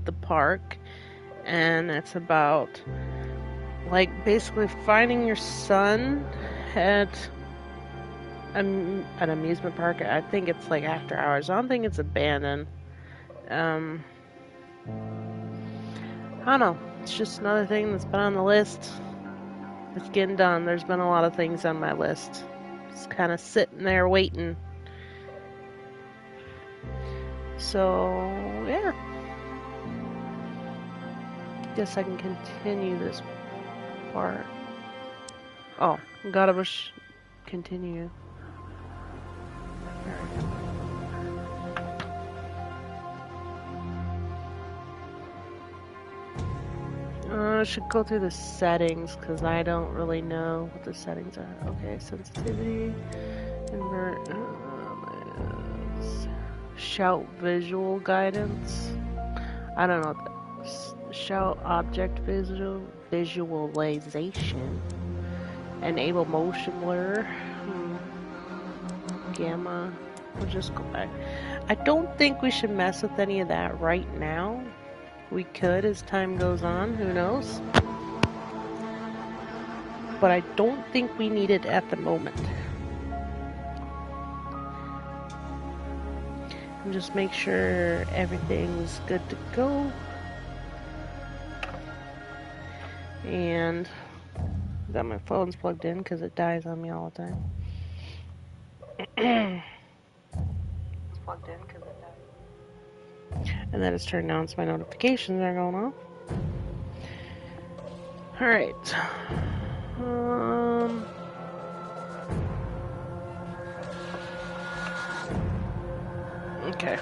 the park, and it's about like basically finding your son at an amusement park. I think it's like after hours. I don't think it's abandoned. Um, I don't know. It's just another thing that's been on the list. It's getting done. There's been a lot of things on my list. Just kind of sitting there waiting. So, yeah. Guess I can continue this part. Oh, gotta continue. I should go through the settings because I don't really know what the settings are. Okay, sensitivity, invert, shout visual guidance. I don't know. Shout object visualization. Enable motion blur. Gamma. We'll just go back. I don't think we should mess with any of that right now. We could as time goes on, who knows? But I don't think we need it at the moment. And just make sure everything's good to go. And got my phone's plugged in because it dies on me all the time. It's plugged in because it dies. And then it's turned down so my notifications are going off. Alright. Okay.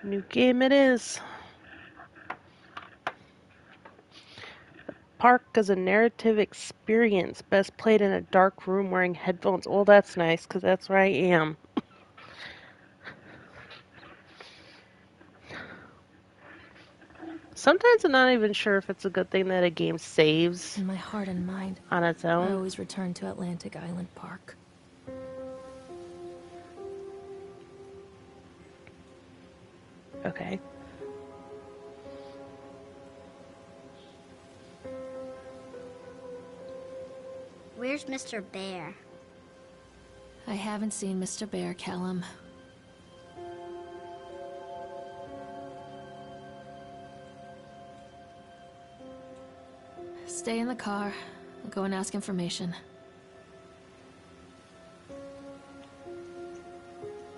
New game it is. Park is a narrative experience, best played in a dark room wearing headphones. Oh, that's nice, because that's where I am. Sometimes I'm not even sure if it's a good thing that a game saves in my heart and mind on its own. I always return to Atlantic Island Park. Okay. Where's Mr. Bear? I haven't seen Mr. Bear, Callum. Stay in the car. I'll go and ask information.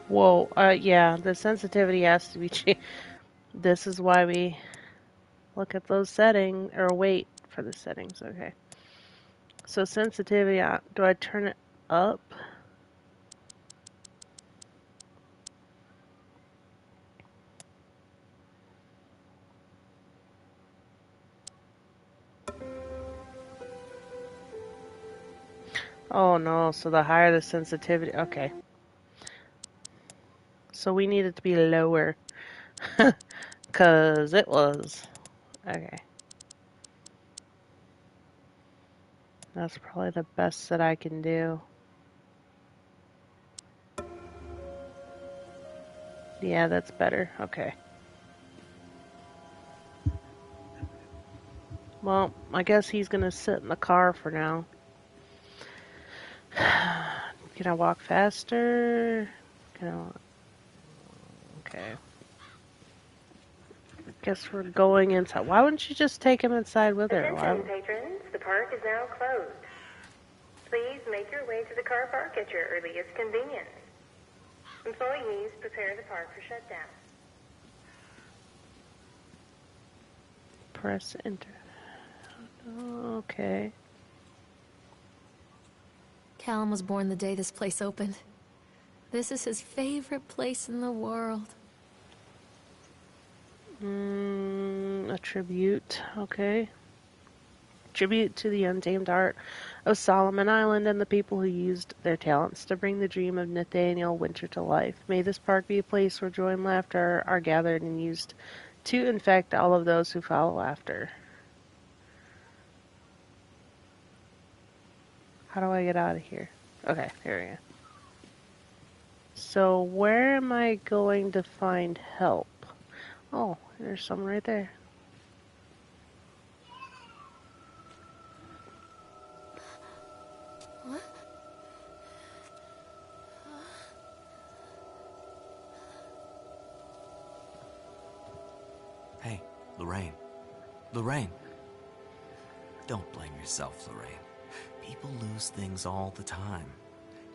Whoa, yeah, the sensitivity has to be changed. This is why we look at those settings, or wait for the settings, okay. So sensitivity, do I turn it up? Oh no, so the higher the sensitivity, okay. So we need it to be lower. Because it was. Okay. That's probably the best that I can do. Yeah, that's better. Okay. Well, I guess he's going to sit in the car for now. Can I walk faster? Okay. Guess we're going inside. Why wouldn't you just take him inside with her? Attention, patrons. The park is now closed. Please make your way to the car park at your earliest convenience. Employees, prepare the park for shutdown. Press enter. Okay. Callum was born the day this place opened. This is his favorite place in the world. A tribute. Okay. Tribute to the untamed art of Solomon Island and the people who used their talents to bring the dream of Nathaniel Winter to life. May this park be a place where joy and laughter are gathered and used to infect all of those who follow after. How do I get out of here? Okay, here we go. so where am I going to find help? Oh, there's some right there. Hey, Lorraine. Lorraine. Don't blame yourself, Lorraine. People lose things all the time.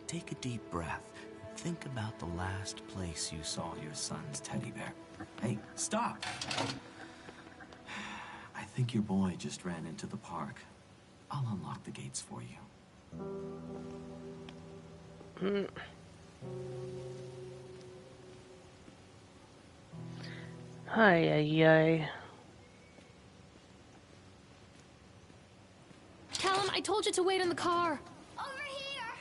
Take a deep breath and think about the last place you saw your son's teddy bear. Hey, stop! I think your boy just ran into the park. I'll unlock the gates for you. Ay. Callum, I told you to wait in the car. Over here.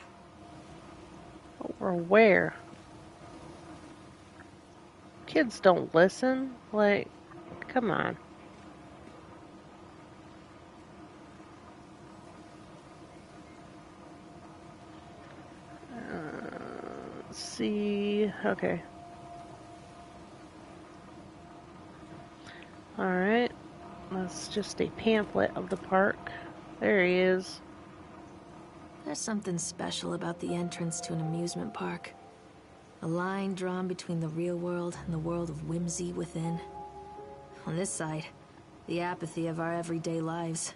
Over where? Kids don't listen. Like, come on. Let's see. Okay. Alright. That's just a pamphlet of the park. There he is. There's something special about the entrance to an amusement park. A line drawn between the real world and the world of whimsy within. On this side, the apathy of our everyday lives.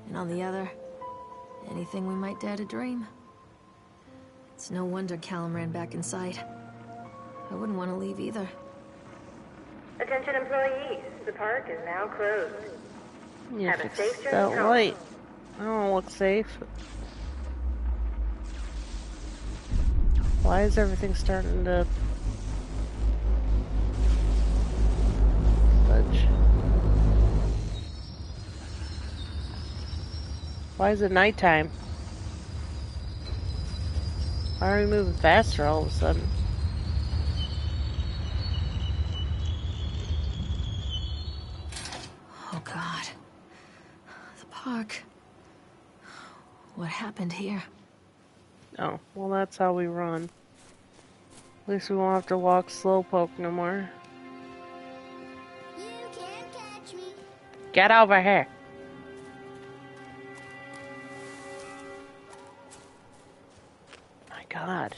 And on the other, anything we might dare to dream. It's no wonder Callum ran back inside. I wouldn't want to leave either. Attention employees, the park is now closed. Yeah, Have a fix safe journey that home. light. I don't look safe. Why is everything starting to fudge? Why is it nighttime? Why are we moving faster all of a sudden? Oh God. The park. What happened here? Oh, well that's how we run. At least we won't have to walk slowpoke no more. You can't catch me. Get over here! My God.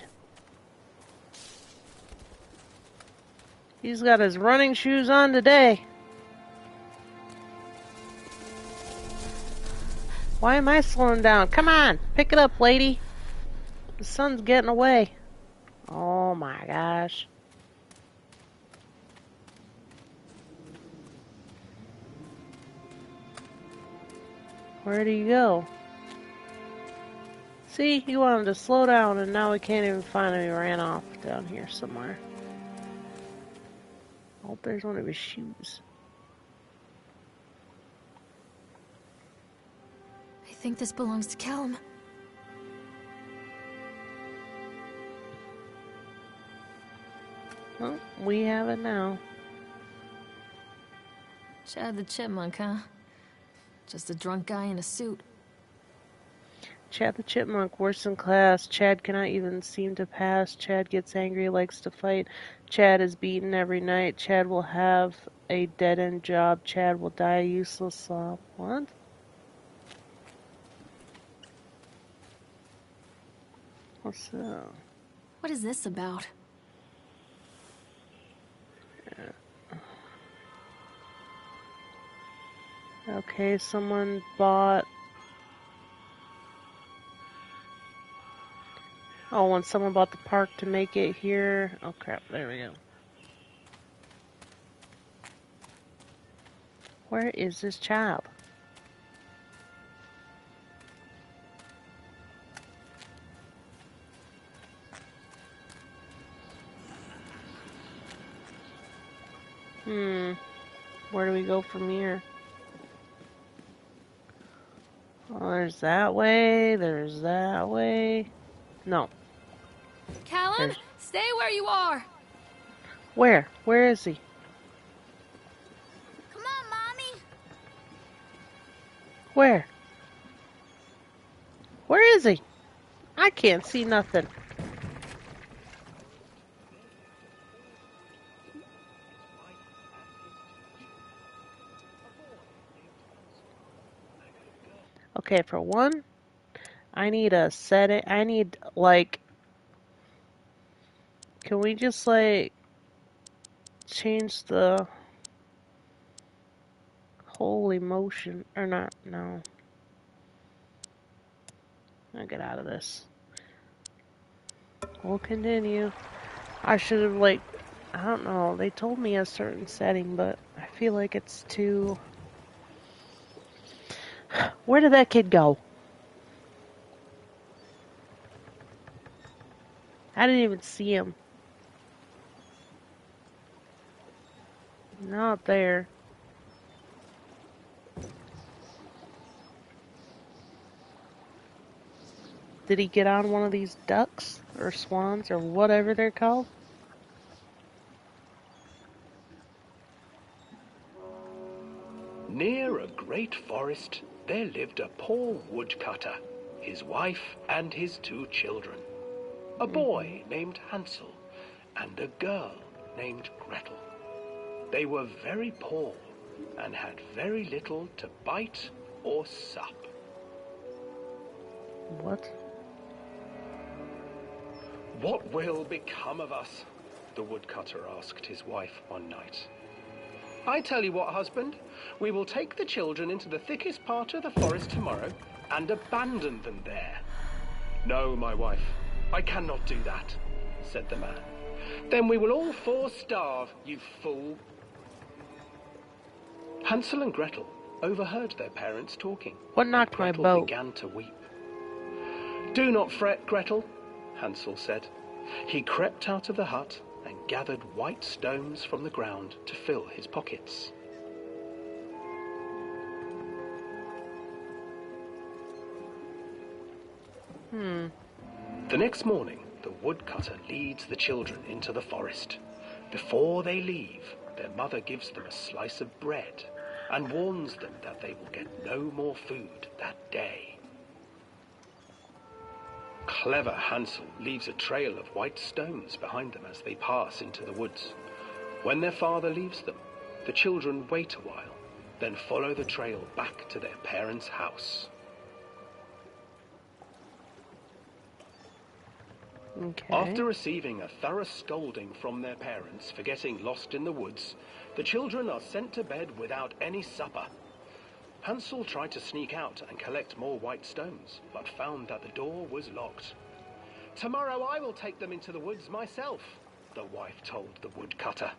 He's got his running shoes on today. Why am I slowing down? Come on, pick it up, lady. The sun's getting away. Oh my gosh. Where'd he go? See, he wanted to slow down and now we can't even find him. He ran off down here somewhere. Oh, there's one of his shoes. I think this belongs to Callum. Well, we have it now. Chad the Chipmunk, huh? Just a drunk guy in a suit. Chad the Chipmunk, worst in class. Chad cannot even seem to pass. Chad gets angry, likes to fight. Chad is beaten every night. Chad will have a dead-end job. Chad will die a useless slob. What? What's that? What is this about? Okay, someone bought... Oh, when someone bought the park to make it here... Oh crap, there we go. Where is this child? Where do we go from here? Oh, there's that way, there's that way. No. Callum, There's... stay where you are. Where? Where is he? Come on, Mommy. Where? Where is he? I can't see nothing. Okay, for one, I need a setting. I need, like, can we just, like, change the whole emotion? Or not? No. I'll get out of this. We'll continue. I should have, like, I don't know. They told me a certain setting, but I feel like it's too. Where did that kid go? I didn't even see him. Not there. Did he get on one of these ducks or swans or whatever they're called? Near a great forest, there lived a poor woodcutter, his wife and his 2 children. A boy named Hansel and a girl named Gretel. They were very poor and had very little to bite or sup. What? What will become of us? The woodcutter asked his wife one night. I tell you what, husband, we will take the children into the thickest part of the forest tomorrow and abandon them there. No, my wife, I cannot do that, said the man. Then we will all 4 starve, you fool. Hansel and Gretel overheard their parents talking. What knocked my Gretel boat? began to weep. Do not fret, Gretel, Hansel said. He crept out of the hut and gathered white stones from the ground to fill his pockets. The next morning, the woodcutter leads the children into the forest. Before they leave, their mother gives them a slice of bread and warns them that they will get no more food that day. Clever Hansel leaves a trail of white stones behind them as they pass into the woods. When their father leaves them, the children wait a while, then follow the trail back to their parents' house. Okay. After receiving a thorough scolding from their parents for getting lost in the woods, the children are sent to bed without any supper. Hansel tried to sneak out and collect more white stones, but found that the door was locked. Tomorrow I will take them into the woods myself, the wife told the woodcutter.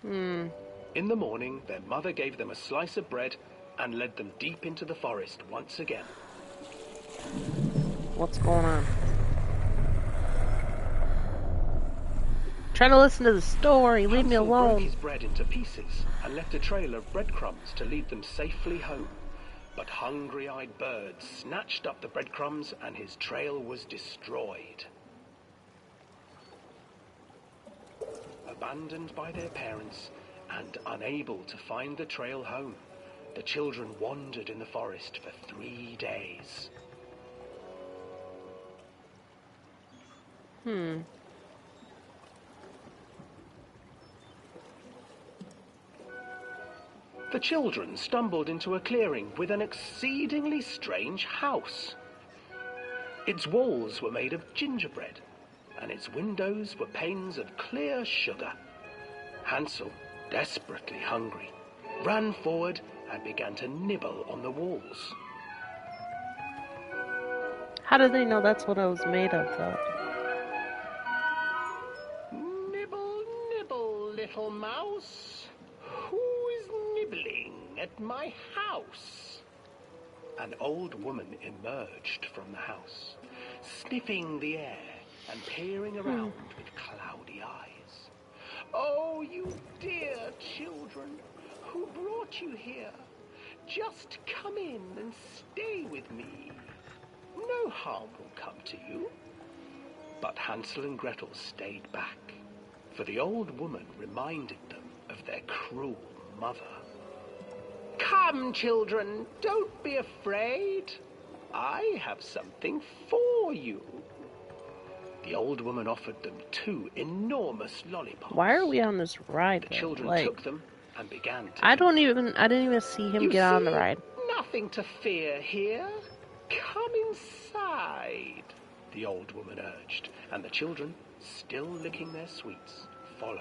In the morning, their mother gave them a slice of bread and led them deep into the forest once again. What's going on? Trying to listen to the story. Leave me Hansel broke alone. his bread into pieces and left a trail of breadcrumbs to lead them safely home. But hungry-eyed birds snatched up the breadcrumbs and his trail was destroyed. Abandoned by their parents and unable to find the trail home, the children wandered in the forest for 3 days. The children stumbled into a clearing with an exceedingly strange house. Its walls were made of gingerbread, and its windows were panes of clear sugar. Hansel, desperately hungry, ran forward and began to nibble on the walls. How did they know that's what I was made of, though? Nibble, nibble, little mouse. Who is nibbling at my house? An old woman emerged from the house, sniffing the air and peering around with cloudy eyes. Oh, you dear children, who brought you here? Just come in and stay with me. No harm will come to you. But Hansel and Gretel stayed back, for the old woman reminded them of their cruel mother. Come, children, don't be afraid. I have something for you. The old woman offered them 2 enormous lollipops. Why are we on this ride? The children Like, took them and began to I didn't even see him You get on the see, ride. Nothing to fear here. Come inside, the old woman urged, and the children, still licking their sweets, followed.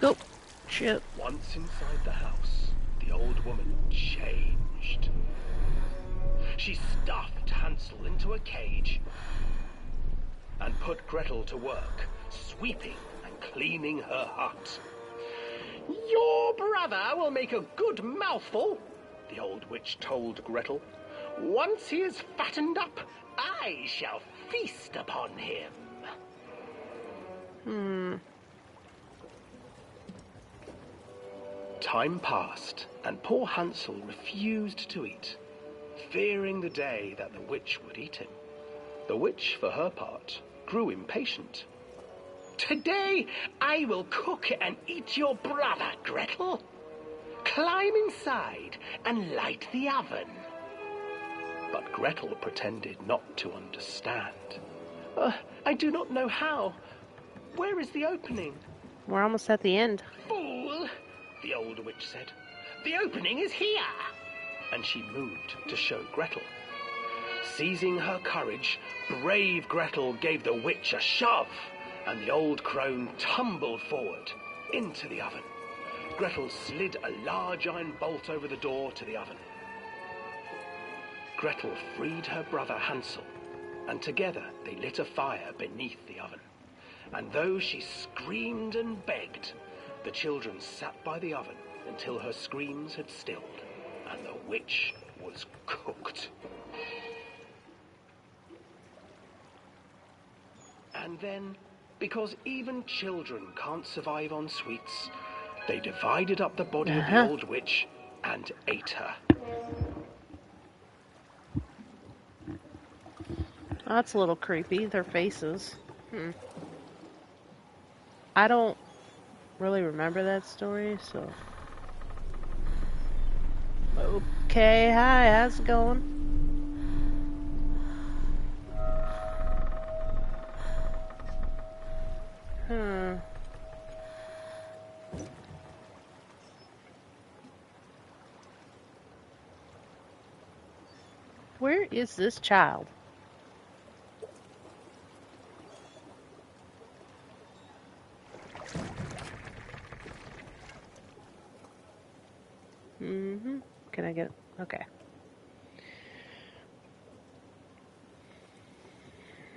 Go. Shit. Once inside the house, the old woman changed. She stuffed Hansel into a cage and put Gretel to work, sweeping and cleaning her hut. Your brother will make a good mouthful, the old witch told Gretel. Once he is fattened up, I shall feast upon him. Time passed, and poor Hansel refused to eat, fearing the day that the witch would eat him. The witch, for her part, grew impatient. Today I will cook and eat your brother, Gretel. Climb inside and light the oven. But Gretel pretended not to understand. I do not know how. Where is the opening? We're almost at the end. Fool, the old witch said. The opening is here. And she moved to show Gretel. Seizing her courage, brave Gretel gave the witch a shove, and the old crone tumbled forward into the oven. Gretel slid a large iron bolt over the door to the oven. Gretel freed her brother Hansel, and together they lit a fire beneath the oven. And though she screamed and begged, the children sat by the oven until her screams had stilled, and the witch was cooked. And then, because even children can't survive on sweets, they divided up the body of the old witch and ate her. That's a little creepy, their faces. I don't really remember that story, so... Okay, hi, how's it going? Where is this child? Can I get it? Okay.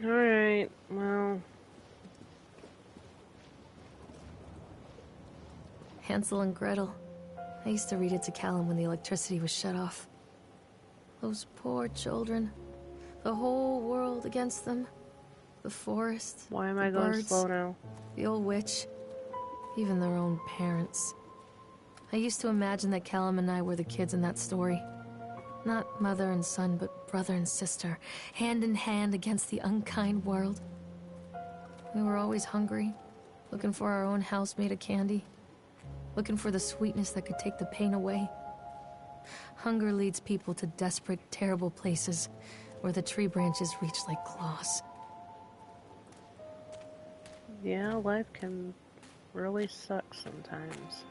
Alright, well... Hansel and Gretel. I used to read it to Callum when the electricity was shut off. Those poor children. The whole world against them. The forest. Why am the I going birds, slow now? The old witch. Even their own parents. I used to imagine that Callum and I were the kids in that story. Not mother and son, but brother and sister, hand in hand against the unkind world. We were always hungry, looking for our own house made of candy, looking for the sweetness that could take the pain away. Hunger leads people to desperate, terrible places where the tree branches reach like claws. Yeah, life can really suck sometimes.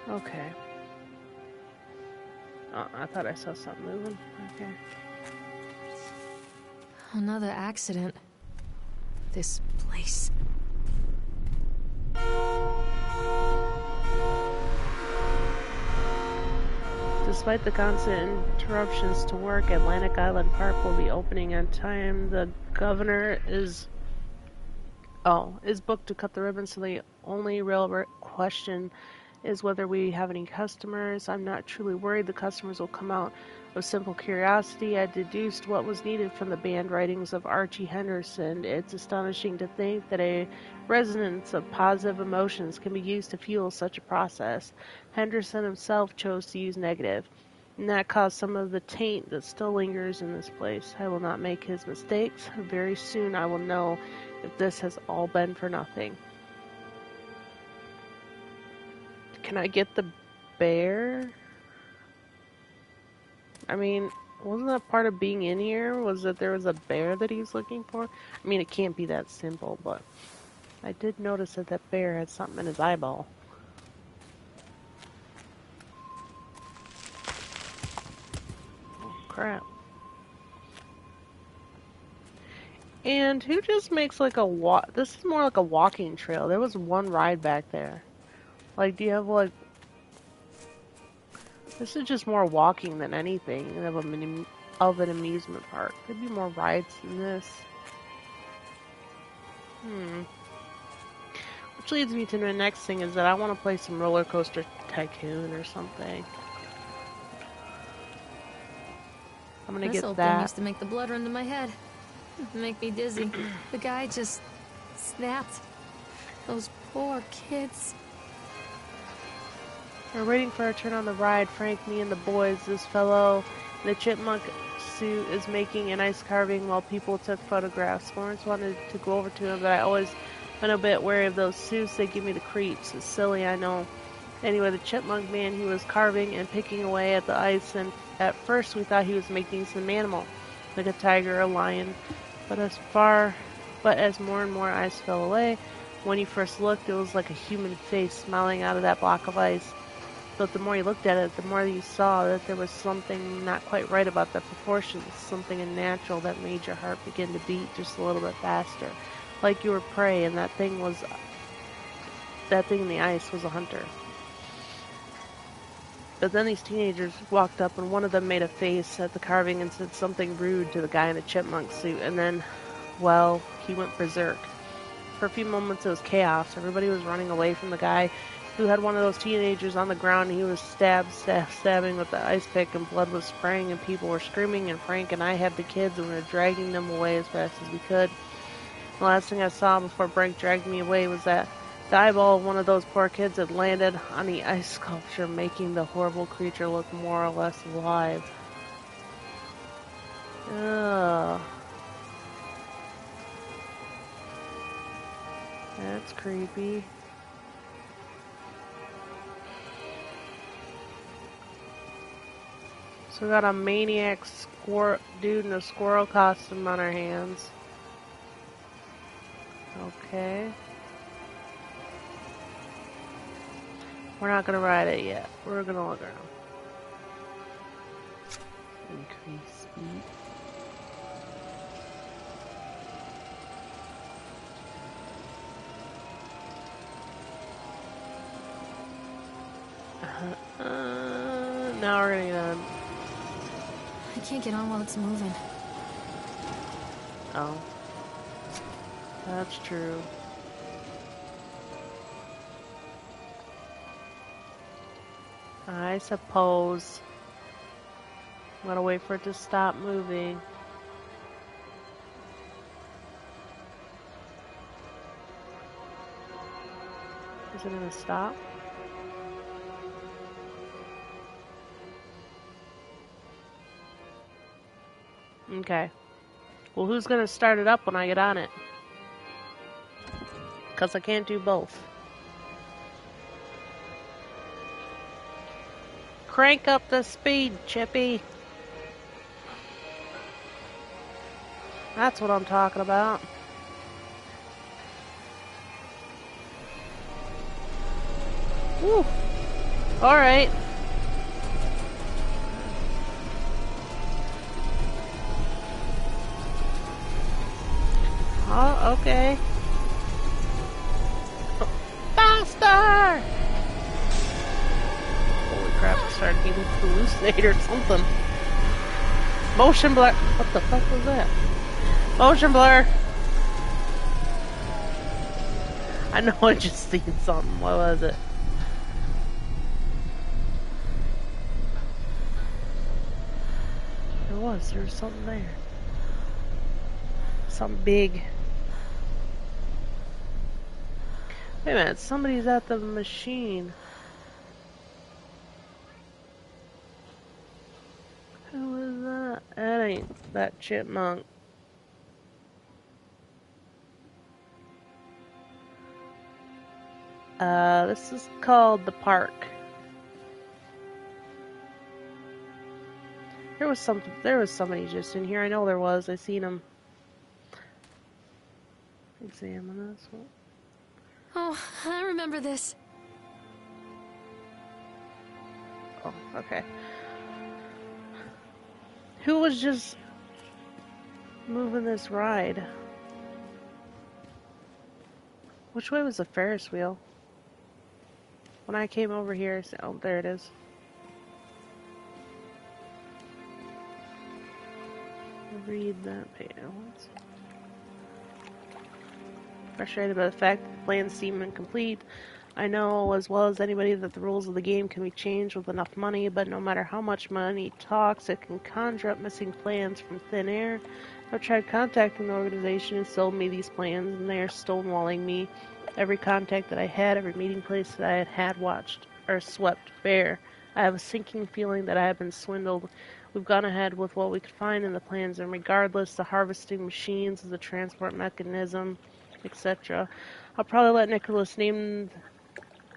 Okay. Oh, I thought I saw something moving. Okay. Another accident. This place. Despite the constant interruptions to work, Atlantic Island Park will be opening on time. The governor is booked to cut the ribbon, so the only real question is whether we have any customers. I'm not truly worried the customers will come out of simple curiosity. I deduced what was needed from the banned writings of Archie Henderson. It's astonishing to think that a resonance of positive emotions can be used to fuel such a process. Henderson himself chose to use negative, and that caused some of the taint that still lingers in this place. I will not make his mistakes. Very soon I will know if this has all been for nothing. Can I get the bear? I mean, Wasn't that part of being in here? Was that there was a bear that he's looking for? I mean, it can't be that simple, but I did notice that that bear had something in his eyeball. Oh, crap. And who just makes like a walk? This is more like a walking trail. There was one ride back there. Like, do you have like... This is just more walking than anything of an amusement park. There'd be more rides than this. Which leads me to the next thing is that I want to play some Roller Coaster Tycoon or something. I'm gonna This get old thing that. used to make the blood run to my head. Make me dizzy. The guy just snapped. Those poor kids. We're waiting for our turn on the ride. Frank, me, and the boys. This fellow in the chipmunk suit is making an ice carving while people took photographs. Florence wanted to go over to him, but I always been a bit wary of those suits. They give me the creeps. It's silly, I know. Anyway, the chipmunk man, he was carving and picking away at the ice, and at first we thought he was making some animal, like a tiger or a lion. But as more and more ice fell away, when he first looked, it was like a human face smiling out of that block of ice. But the more you looked at it, the more you saw that there was something not quite right about the proportions, something unnatural that made your heart begin to beat just a little bit faster. Like you were prey, and that thing in the ice was a hunter. But then these teenagers walked up, and one of them made a face at the carving and said something rude to the guy in the chipmunk suit, and then, well, he went berserk. For a few moments it was chaos. Everybody was running away from the guy who had one of those teenagers on the ground. He was stabbing with the ice pick, and blood was spraying, and people were screaming, and Frank and I had the kids, and we were dragging them away as fast as we could. The last thing I saw before Frank dragged me away was that the eyeball of one of those poor kids had landed on the ice sculpture, making the horrible creature look more or less alive. Ugh. That's creepy. So we got a maniac dude in a squirrel costume on our hands. Okay. We're not gonna ride it yet. We're gonna look around. Increase speed. Now we're gonna get on. I can't get on while it's moving. Oh. That's true. I suppose. I'm gonna wait for it to stop moving. Is it gonna stop? Okay. Well, who's gonna start it up when I get on it? Because I can't do both. Crank up the speed, Chippy. That's what I'm talking about. Woo. Alright. Oh, okay. Faster! Holy crap, I started getting hallucinate or something. Motion blur. What the fuck was that? Motion blur. I know I just seen something. What was it? There was something there. Something big. Wait a minute, somebody's at the machine. Who is that? That ain't that chipmunk. This is called the park. There was somebody just in here. I know there was. I seen him. Examine this one. Oh, I remember this. Oh, okay. Who was just moving this ride? Which way was the Ferris wheel? When I came over here, oh, there it is. Read that page. Frustrated by the fact that the plans seem incomplete. I know as well as anybody that the rules of the game can be changed with enough money, but no matter how much money talks, it can conjure up missing plans from thin air. I've tried contacting the organization who sold me these plans, and they are stonewalling me. Every contact that I had, every meeting place that I had watched, or swept bare. I have a sinking feeling that I have been swindled. We've gone ahead with what we could find in the plans, and regardless, the harvesting machines, the transport mechanism, etc. I'll probably let Nicholas name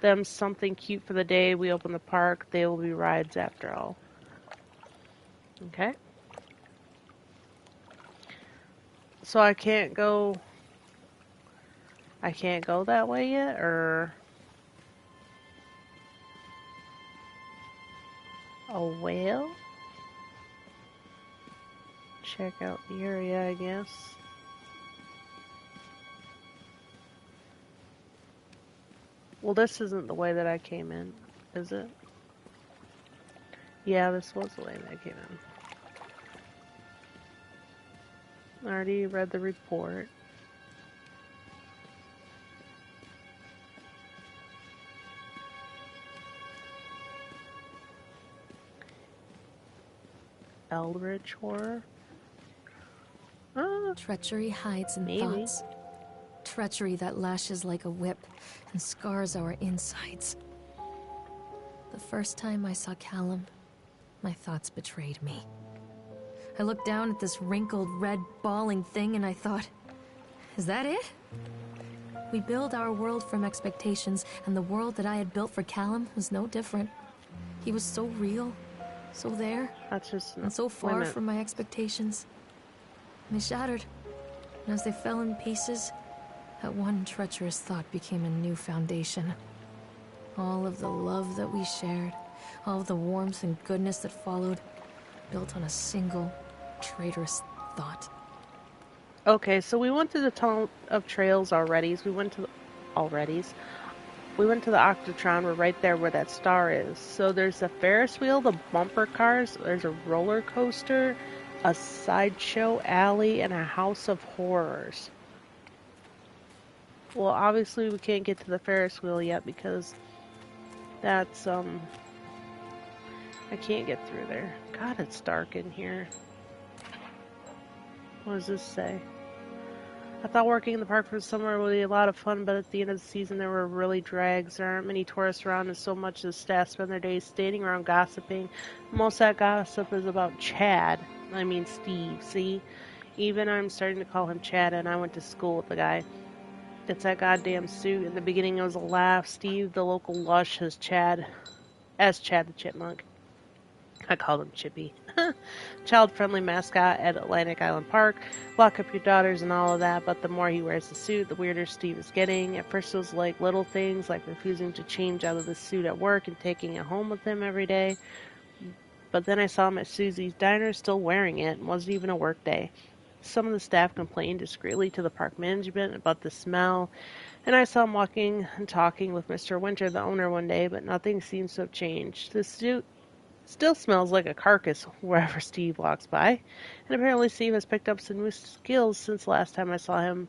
them something cute for the day we open the park. They will be rides after all. Okay. So I can't go that way yet, or... Oh, well. Check out the area, I guess. Well, this isn't the way that I came in, is it? Yeah, this was the way that I came in. I already read the report. Eldritch horror? Treachery hides in Maybe. thoughts. Treachery that lashes like a whip and scars our insides. The first time I saw Callum, my thoughts betrayed me. I looked down at this wrinkled, red, bawling thing and I thought, is that it? We build our world from expectations, and the world that I had built for Callum was no different. He was so real, so there, That's just... and so far from my expectations. And they shattered, and as they fell in pieces, that one treacherous thought became a new foundation. All of the love that we shared, all of the warmth and goodness that followed, built on a single, traitorous thought. Okay, so we went to the Tunnel of Trails already. We went to the Octotron. We're right there where that star is. So there's the Ferris wheel, the bumper cars, there's a roller coaster, a sideshow alley, and a house of horrors. Well, obviously we can't get to the Ferris wheel yet because that's, I can't get through there. God, it's dark in here. What does this say? I thought working in the park for the summer would be a lot of fun, but at the end of the season there were really drags. There aren't many tourists around, and so much of the staff spend their days standing around gossiping. Most of that gossip is about Chad. I mean Steve, see? Even I'm starting to call him Chad, and I went to school with the guy. It's that goddamn suit. In the beginning it was a laugh. Steve, the local lush, as Chad the Chipmunk. I called him Chippy. Child-friendly mascot at Atlantic Island Park. Lock up your daughters and all of that, but the more he wears the suit, the weirder Steve is getting. At first it was like little things, like refusing to change out of the suit at work and taking it home with him every day. But then I saw him at Susie's Diner still wearing it, and wasn't even a work day. Some of the staff complained discreetly to the park management about the smell, and I saw him walking and talking with Mr. Winter, the owner, one day, but nothing seems to have changed. The suit still smells like a carcass wherever Steve walks by, and apparently Steve has picked up some new skills since last time I saw him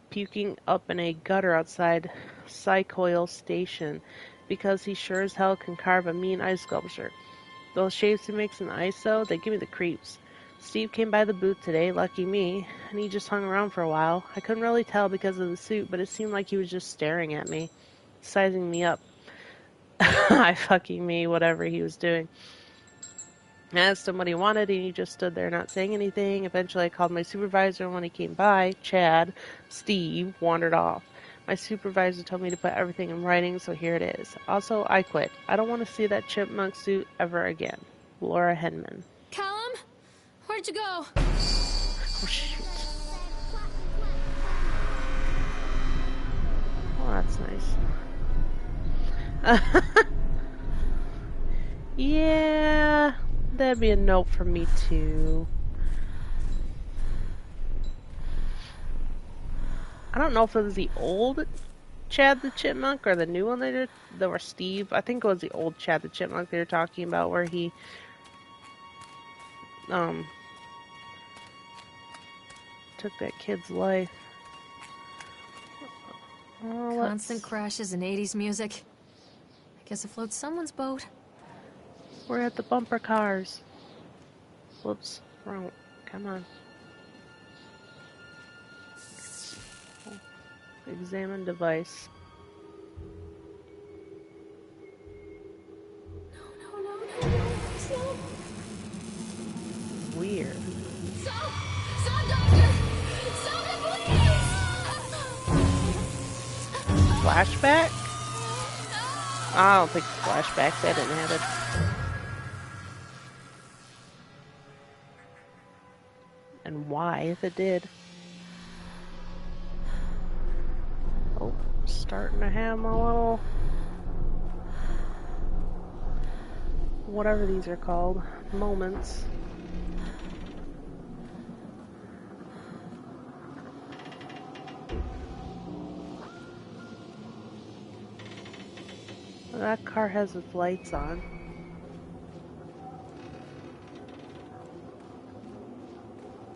puking up in a gutter outside Psychoil Station, because he sure as hell can carve a mean ice sculpture. Those shapes he makes in the ice, though, they give me the creeps. Steve came by the booth today, lucky me, and he just hung around for a while. I couldn't really tell because of the suit, but it seemed like he was just staring at me, sizing me up. I fucking me, whatever he was doing. I asked him what he wanted, and he just stood there not saying anything. Eventually, I called my supervisor, and when he came by, Chad, Steve, wandered off. My supervisor told me to put everything in writing, so here it is. Also, I quit. I don't want to see that chipmunk suit ever again. Laura Henman. Callum? Where'd you go? Oh, shoot. Oh, that's nice. Yeah, that'd be a note from me too. I don't know if it was the old Chad the Chipmunk or the new one they did, or Steve. I think it was the old Chad the Chipmunk they were talking about, where he took that kid's life. Constant crashes and 80s music. I guess it floats someone's boat. We're at the bumper cars. Whoops, wrong. Come on. Examine device. No. Stop. Weird. Stop, doctor! Stop it, please! Flashback? I don't think it's flashbacks. I didn't have it. And why, if it did? Oh, starting to have my little... whatever these are called. Moments. That car has its lights on.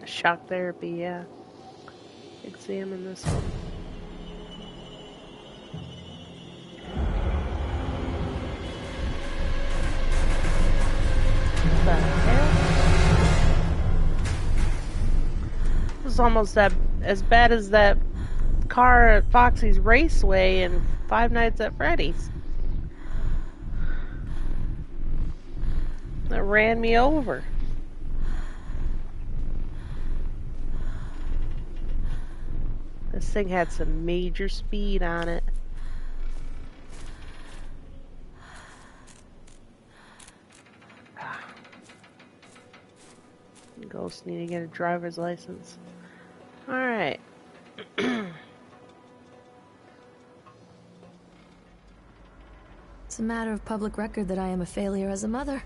Shock therapy, yeah. Examine this one. What the hell? It was almost as bad as that car at Foxy's Raceway and Five Nights at Freddy's. That ran me over. This thing had some major speed on it. Ghosts need to get a driver's license. Alright. It's a matter of public record that I am a failure as a mother.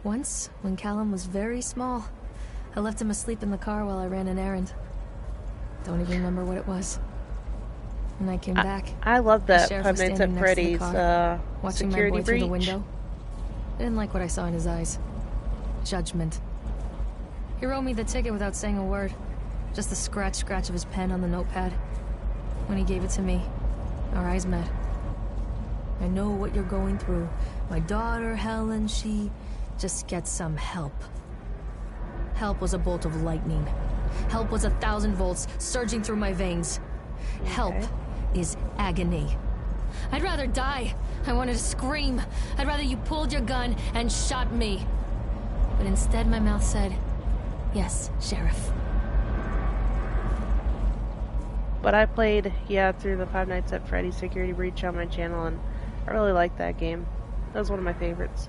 Once, when Callum was very small, I left him asleep in the car while I ran an errand. Don't even remember what it was. When I came back, I love that the Five sheriff was Nights standing at next to the Freddy's car, watching my security boy through the breach. window. I didn't like what I saw in his eyes. Judgment. He wrote me the ticket without saying a word. Just the scratch of his pen on the notepad. When he gave it to me, our eyes met. I know what you're going through. My daughter, Helen, she just gets some help. Help was a bolt of lightning. Help was 1,000 volts surging through my veins. Okay. Help is agony. I'd rather die. I wanted to scream. I'd rather you pulled your gun and shot me. But instead my mouth said, yes, Sheriff. But I played, through the Five Nights at Freddy's security breach on my channel, and I really liked that game. That was one of my favorites.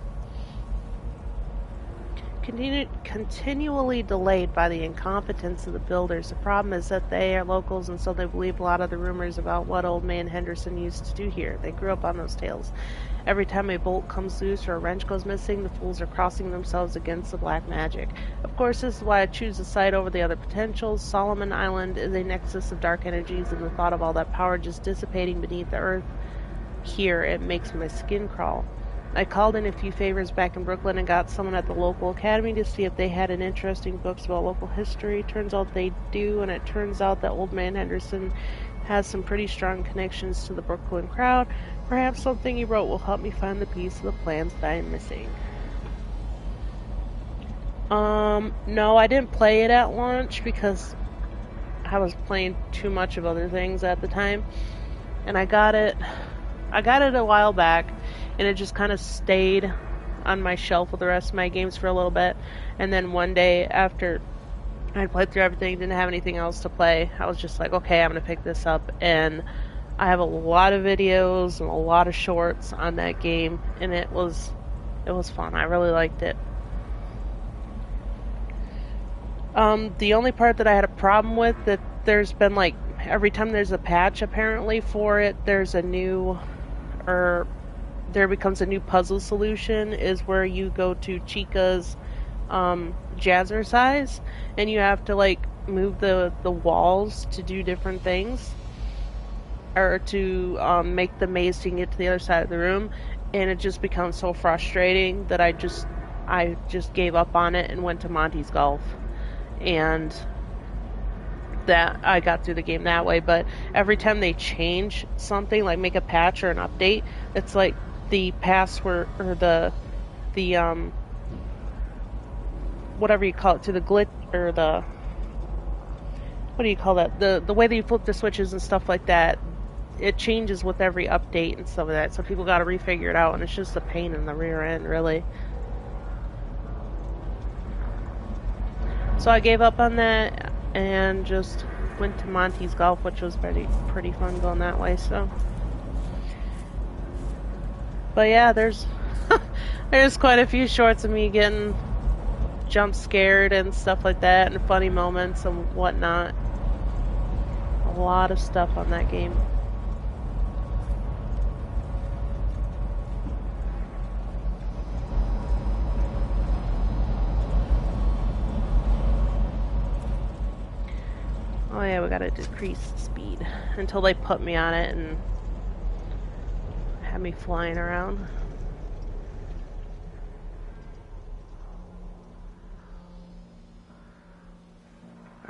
Continually delayed by the incompetence of the builders. The problem is that they are locals, and so they believe a lot of the rumors about what Old Man Henderson used to do here. They grew up on those tales. Every time a bolt comes loose or a wrench goes missing, the fools are crossing themselves against the black magic. Of course, this is why I choose the site over the other potentials. Solomon Island is a nexus of dark energies, and the thought of all that power just dissipating beneath the earth here, it makes my skin crawl. I called in a few favors back in Brooklyn and got someone at the local academy to see if they had an interesting books about local history. Turns out they do, and it turns out that Old Man Henderson has some pretty strong connections to the Brooklyn crowd. Perhaps something he wrote will help me find the piece of the plans that I am missing. No, I didn't play it at launch because I was playing too much of other things at the time. And I got it a while back, and it just kind of stayed on my shelf with the rest of my games for a little bit. And then one day, after I played through everything, didn't have anything else to play, I was just like, okay, I'm going to pick this up. And I have a lot of videos and a lot of shorts on that game, and it was fun. I really liked it. The only part that I had a problem with, that there's been like, every time there's a patch apparently for it, there's a new, or there becomes a new puzzle solution, is where you go to Chica's jazzercise, and you have to like move the walls to do different things, or to make the maze so you can get to the other side of the room, and it just becomes so frustrating that I just gave up on it and went to Monty's Golf, and that I got through the game that way. But every time they change something, like make a patch or an update, it's like the password, or the whatever you call it, to the glitch, or the, what do you call that, the way that you flip the switches and stuff like that, it changes with every update and stuff like that, so people got to refigure it out, and it's just a pain in the rear end, really. So I gave up on that and just went to Monty's Golf, which was pretty fun going that way. So, but yeah, there's there's quite a few shorts of me getting jump scared and stuff like that, and funny moments and whatnot. A lot of stuff on that game. Oh yeah, we gotta decrease the speed until they put me on it and have me flying around.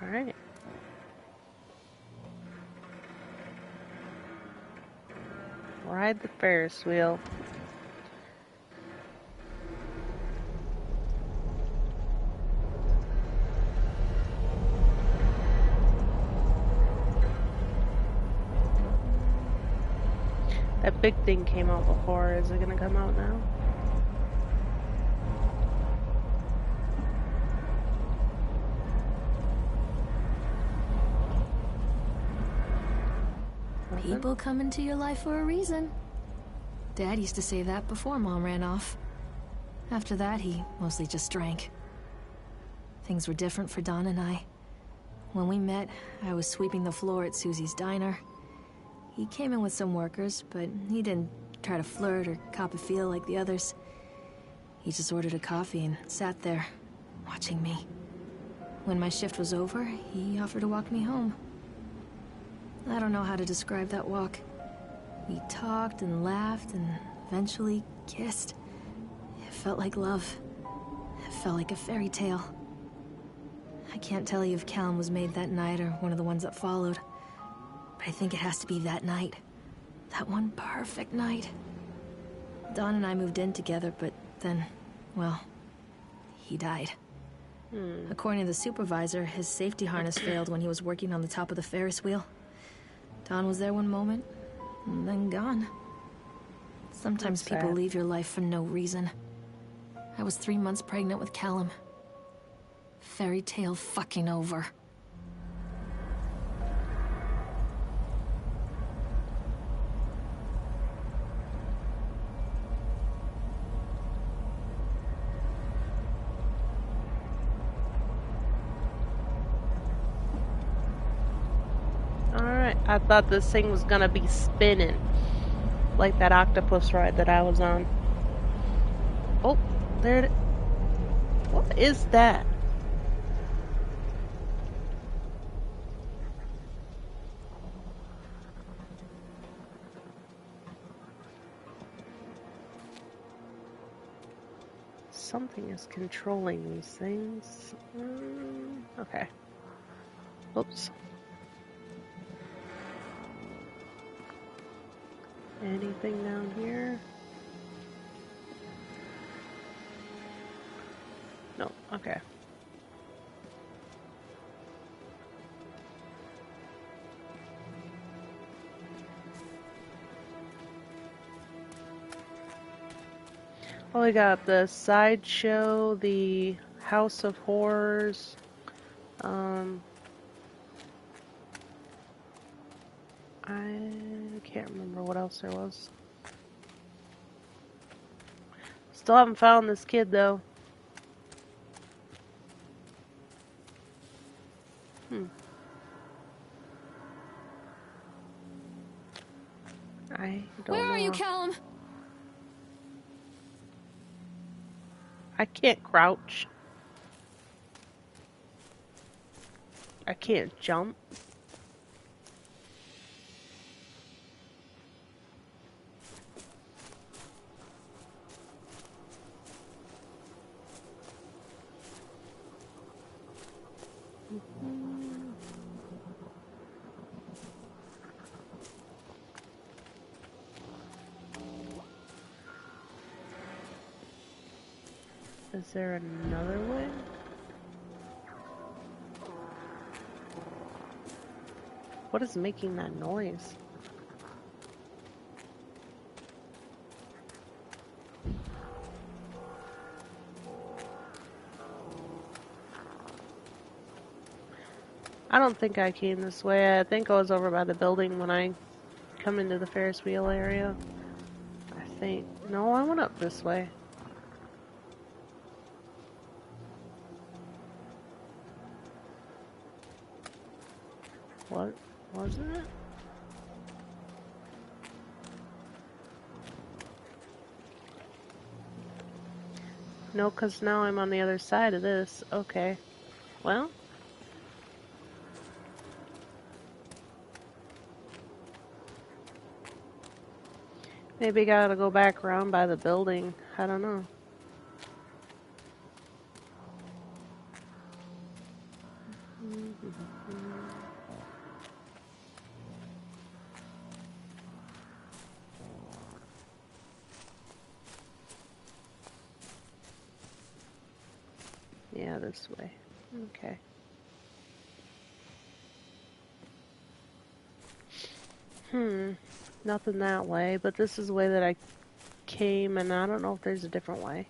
Alright. Ride the Ferris wheel. That big thing came out before. Is it gonna come out now? People come into your life for a reason. Dad used to say that before Mom ran off. After that, he mostly just drank. Things were different for Don and I. When we met, I was sweeping the floor at Susie's diner. He came in with some workers, but he didn't try to flirt or cop a feel like the others. He just ordered a coffee and sat there, watching me. When my shift was over, he offered to walk me home. I don't know how to describe that walk. We talked and laughed and eventually kissed. It felt like love. It felt like a fairy tale. I can't tell you if Callum was made that night or one of the ones that followed. But I think it has to be that night. That one perfect night. Dawn and I moved in together, but then, well, he died. According to the supervisor, his safety harness failed when he was working on the top of the Ferris wheel. Dawn was there one moment, and then gone. Sometimes people leave your life for no reason. I was 3 months pregnant with Callum. Fairy tale fucking over. Alright, I thought this thing was gonna be spinning, like that octopus ride that I was on. Oh, there it is. What is that? Something is controlling these things. Okay. Oops. Anything down here? No, okay. Well, we got the sideshow, the House of Horrors, I can't remember what else there was. Still haven't found this kid, though. I don't Where know. are you, Callum? I can't crouch. I can't jump. Is there another way? What is making that noise? I don't think I came this way. I think I was over by the building when I come into the Ferris wheel area. I think. No, I went up this way. What? Wasn't it? No, because now I'm on the other side of this. Okay. Well. Maybe gotta go back around by the building. I don't know. Yeah, this way. Okay. Nothing that way, but this is the way that I came, and I don't know if there's a different way.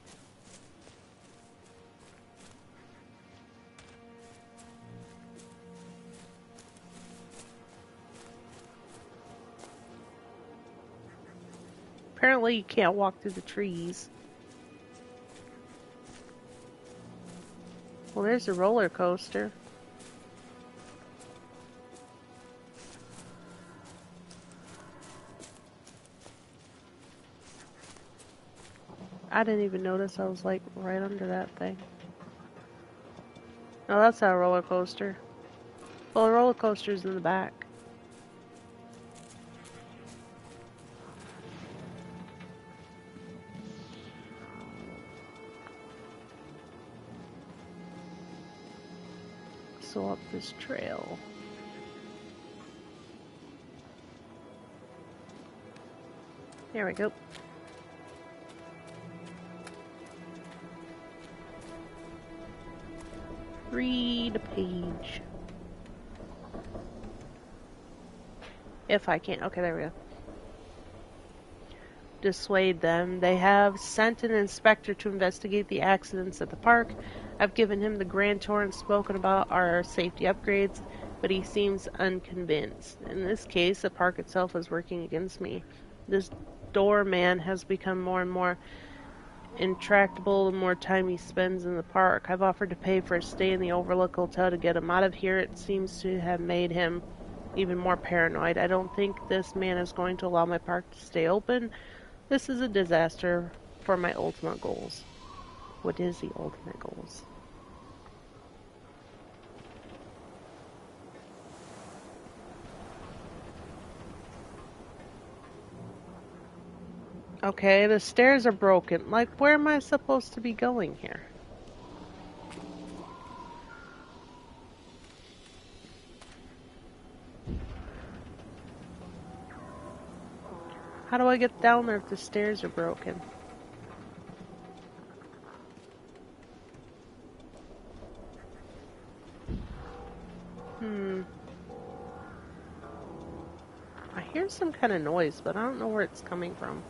Apparently you can't walk through the trees. Well, there's a roller coaster. I didn't even notice I was like right under that thing. Oh, that's not a roller coaster. Well, the roller coaster's in the back. So up this trail. There we go. Read a page. If I can. Okay, there we go. Dissuade them. They have sent an inspector to investigate the accidents at the park. I've given him the grand tour and spoken about our safety upgrades, but he seems unconvinced. In this case, the park itself is working against me. This doorman has become more and more intractable the more time he spends in the park. I've offered to pay for a stay in the Overlook Hotel to get him out of here. It seems to have made him even more paranoid. I don't think this man is going to allow my park to stay open. This is a disaster for my ultimate goals. What is the ultimate goals? Okay, the stairs are broken. Like, where am I supposed to be going here? How do I get down there if the stairs are broken? I hear some kind of noise, but I don't know where it's coming from.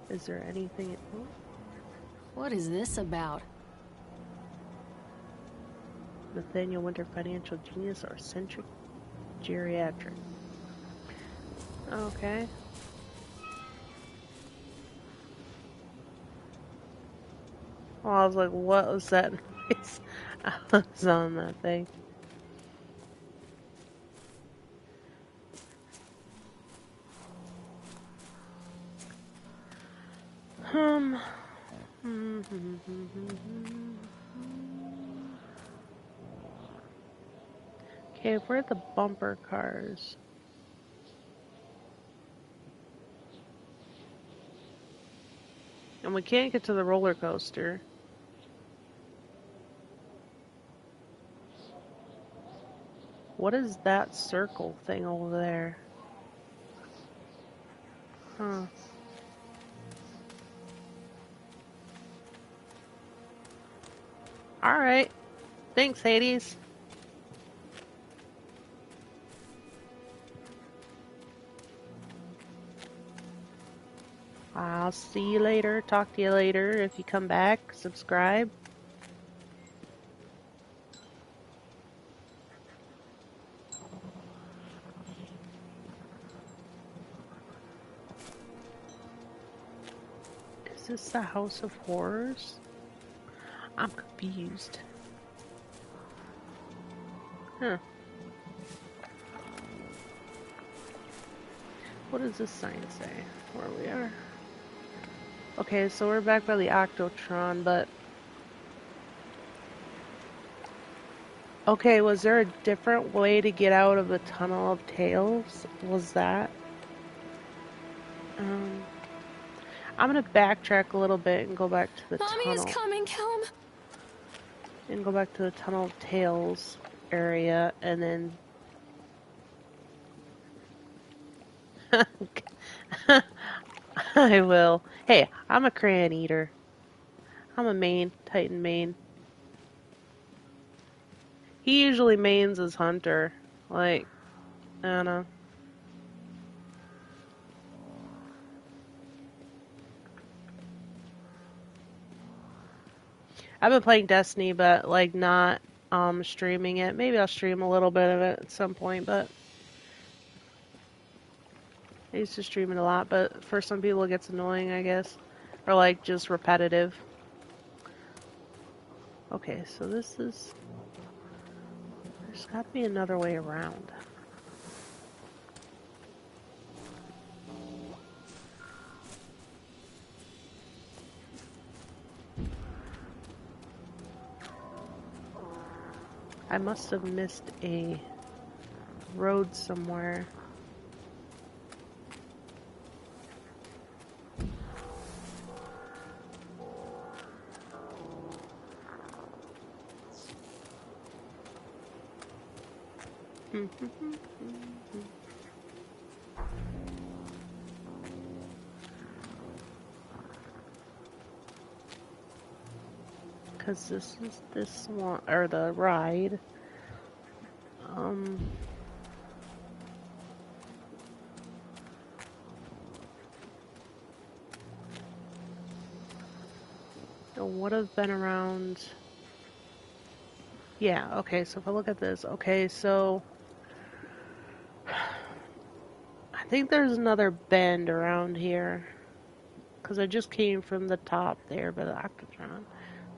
Is there anything? Oh. What is this about? Nathaniel Winter, financial genius or eccentric geriatric? Okay. Oh, I was like, what was that noise? I was on that thing. Um. Okay, where are the bumper cars? And we can't get to the roller coaster. What is that circle thing over there? Huh. Alright. Thanks, Hades. I'll see you later. Talk to you later. If you come back, subscribe. Is this the House of Horrors? I'm confused. Huh. What does this sign say? Where we are? Okay, so we're back by the Octotron, but... Okay, was there a different way to get out of the Tunnel of Tales? Was that? I'm gonna backtrack a little bit and go back to the Mommy tunnel. is coming, Kelm. And go back to the Tunnel of Tales area, and then... I will. Hey, I'm a crayon eater. I'm a main, Titan main. He usually mains as Hunter. Like, I don't know. I've been playing Destiny, but like not streaming it. Maybe I'll stream a little bit of it at some point, but I used to stream it a lot, but for some people it gets annoying, I guess. Or like just repetitive. Okay, so this is... There's gotta be another way around. I must have missed a road somewhere. Because this is this one, or the ride. It would have been around... Yeah, okay, so if I look at this, okay, so... I think there's another bend around here. Because I just came from the top there by the Octotron.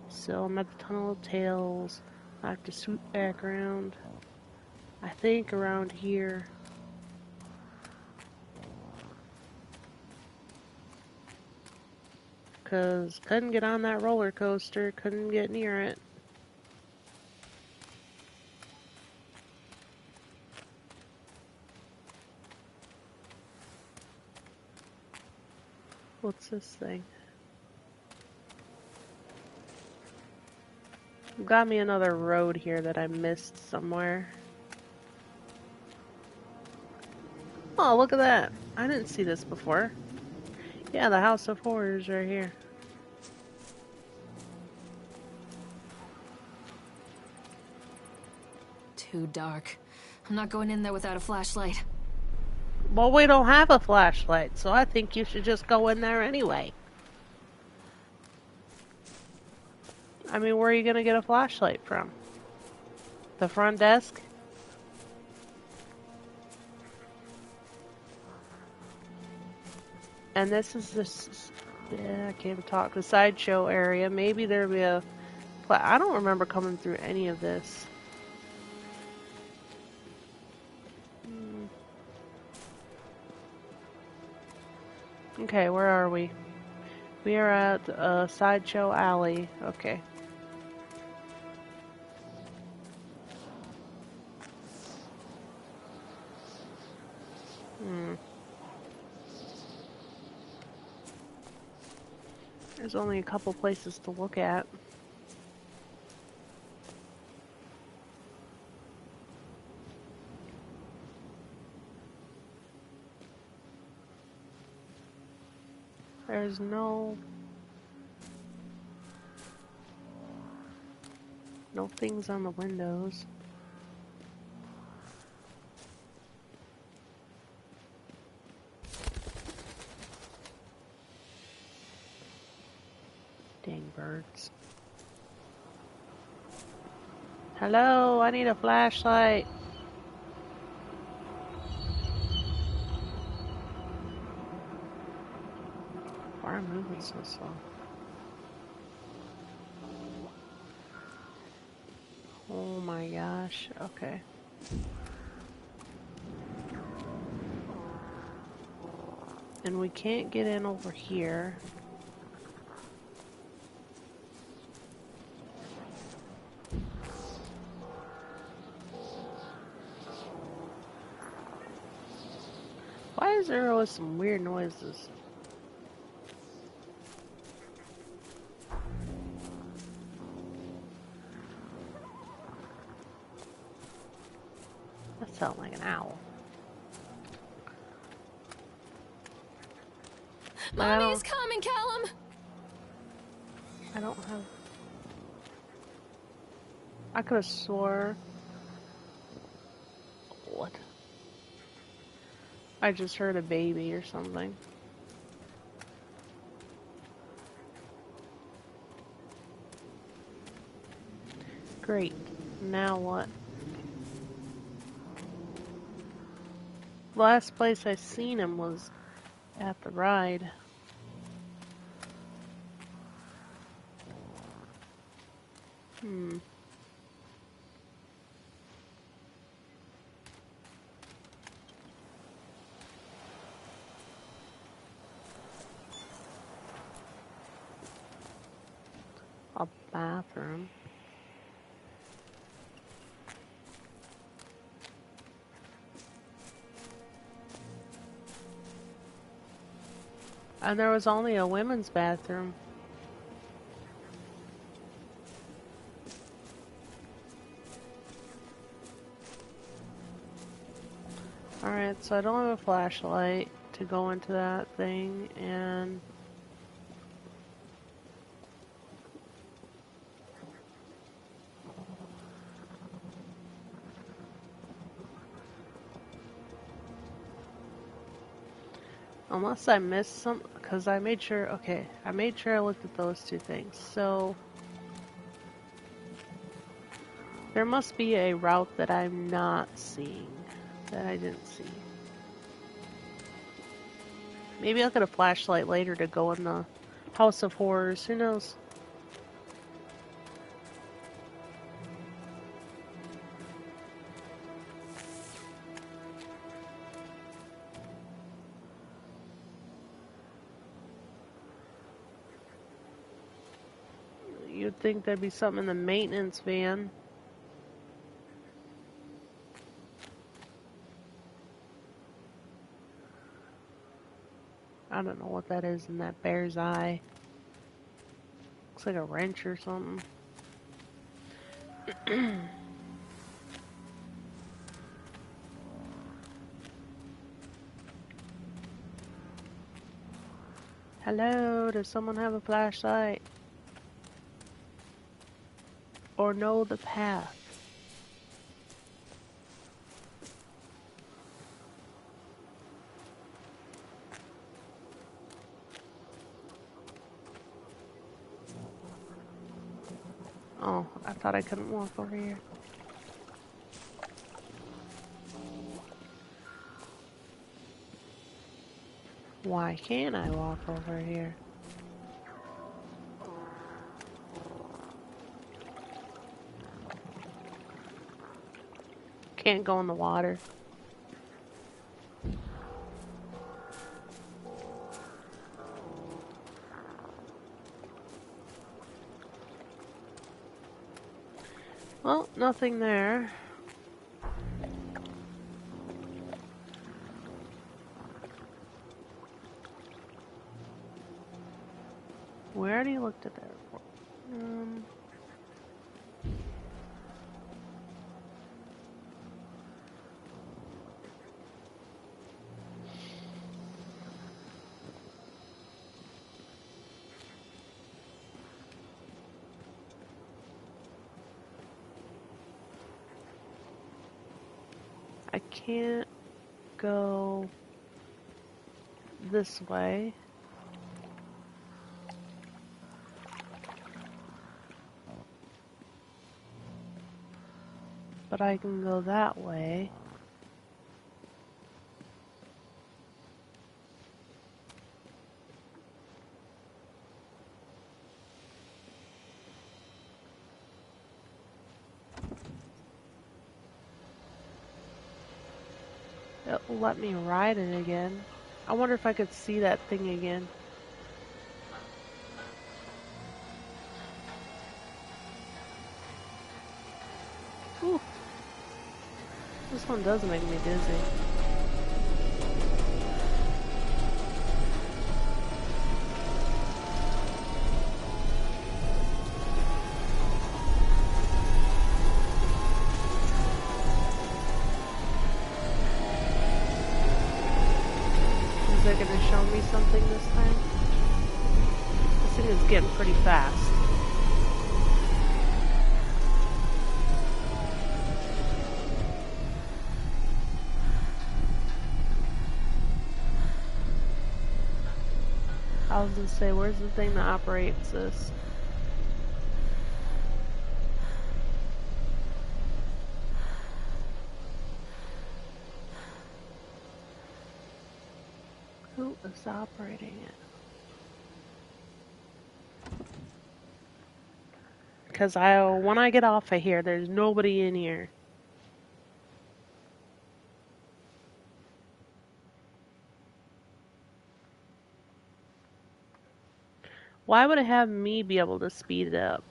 So I'm at the Tunnel of Tales. I have to swoop back around. I think around here. Because couldn't get on that roller coaster, couldn't get near it. What's this thing? Got me another road here that I missed somewhere. Oh, look at that. I didn't see this before. Yeah, the House of Horrors right here. Too dark. I'm not going in there without a flashlight. Well, we don't have a flashlight, so I think you should just go in there anyway. I mean, where are you going to get a flashlight from? The front desk? And this is this... Yeah, I can't even talk. The sideshow area. Maybe there'll be a... I don't remember coming through any of this. Okay, where are we? We are at Sideshow Alley. Okay. There's only a couple places to look at. There's no things on the windows. Dang birds. Hello, I need a flashlight. Why am I moving so slow? Oh my gosh, okay. And we can't get in over here. Why is there always some weird noises? That sounds like an owl. Mommy's coming, Callum! I don't have... I could have swore... What? I just heard a baby or something. Great. Now what? Last place I seen him was at the ride. A bathroom. And there was only a women's bathroom. Alright, so I don't have a flashlight to go into that thing, and... Unless I missed some, because I made sure, okay, I made sure I looked at those two things, so... There must be a route that I'm not seeing, that I didn't see. Maybe I'll get a flashlight later to go in the House of Horrors, who knows? You'd think there'd be something in the maintenance van. I don't know what that is in that bear's eye. Looks like a wrench or something. Hello, does someone have a flashlight? Or know the path? Oh, I thought I couldn't walk over here. Why can't I walk over here? can't go in the water. Well, nothing there. We already looked at that. I can't go this way. But I can go that way. It will let me ride it again. I wonder if I could see that thing again. Ooh. This one does make me dizzy. Is it going to show me something this time? This thing is getting pretty fast. I was going to say, where's the thing that operates this? Who is operating it? Because when I get off of here, there's nobody in here. Why would it have me be able to speed it up?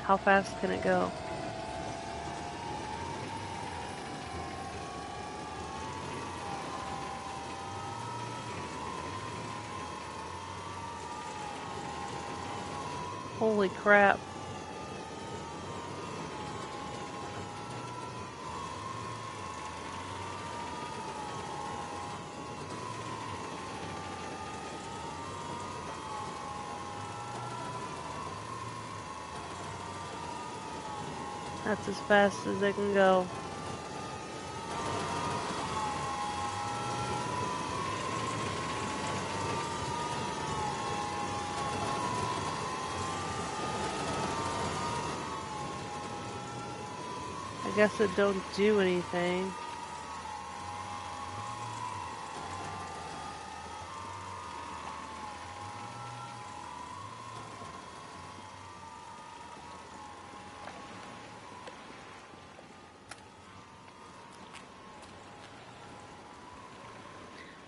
How fast can it go? Holy crap. That's as fast as it can go. I guess it don't do anything.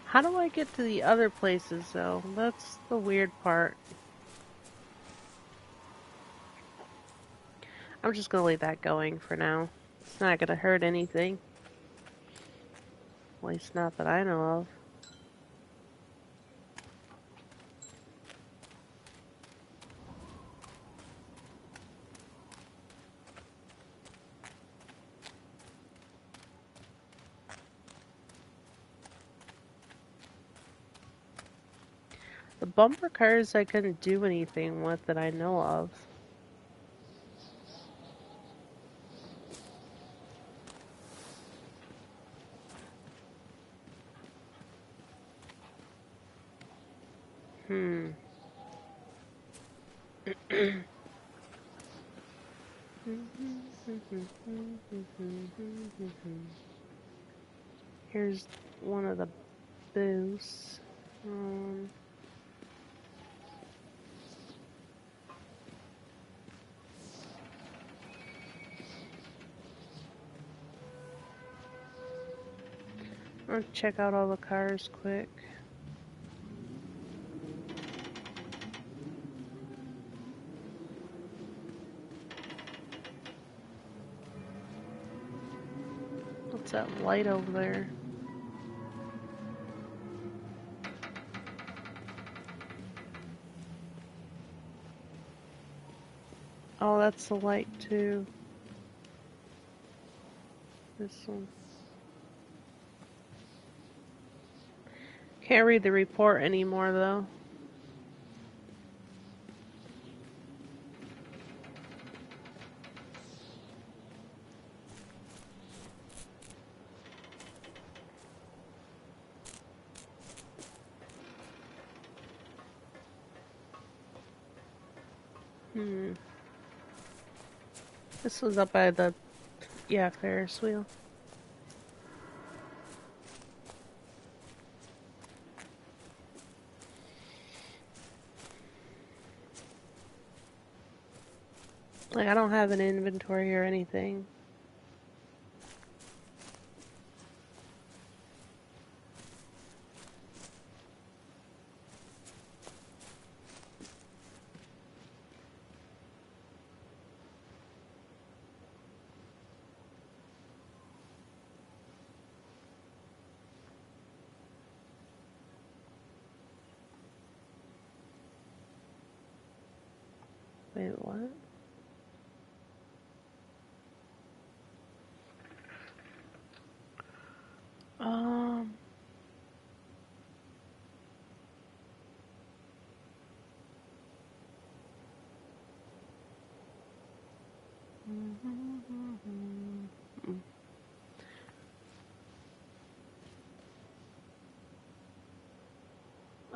How do I get to the other places though? That's the weird part. I'm just gonna leave that going for now. It's not gonna hurt anything. At least not that I know of. The bumper cars I couldn't do anything with that I know of. Here's one of the booths. I'll check out all the cars quick. What's that light over there? Oh, that's the light too. This one. Can't read the report anymore though. This was up by the, Ferris wheel. Like, I don't have an inventory or anything. Wait, what?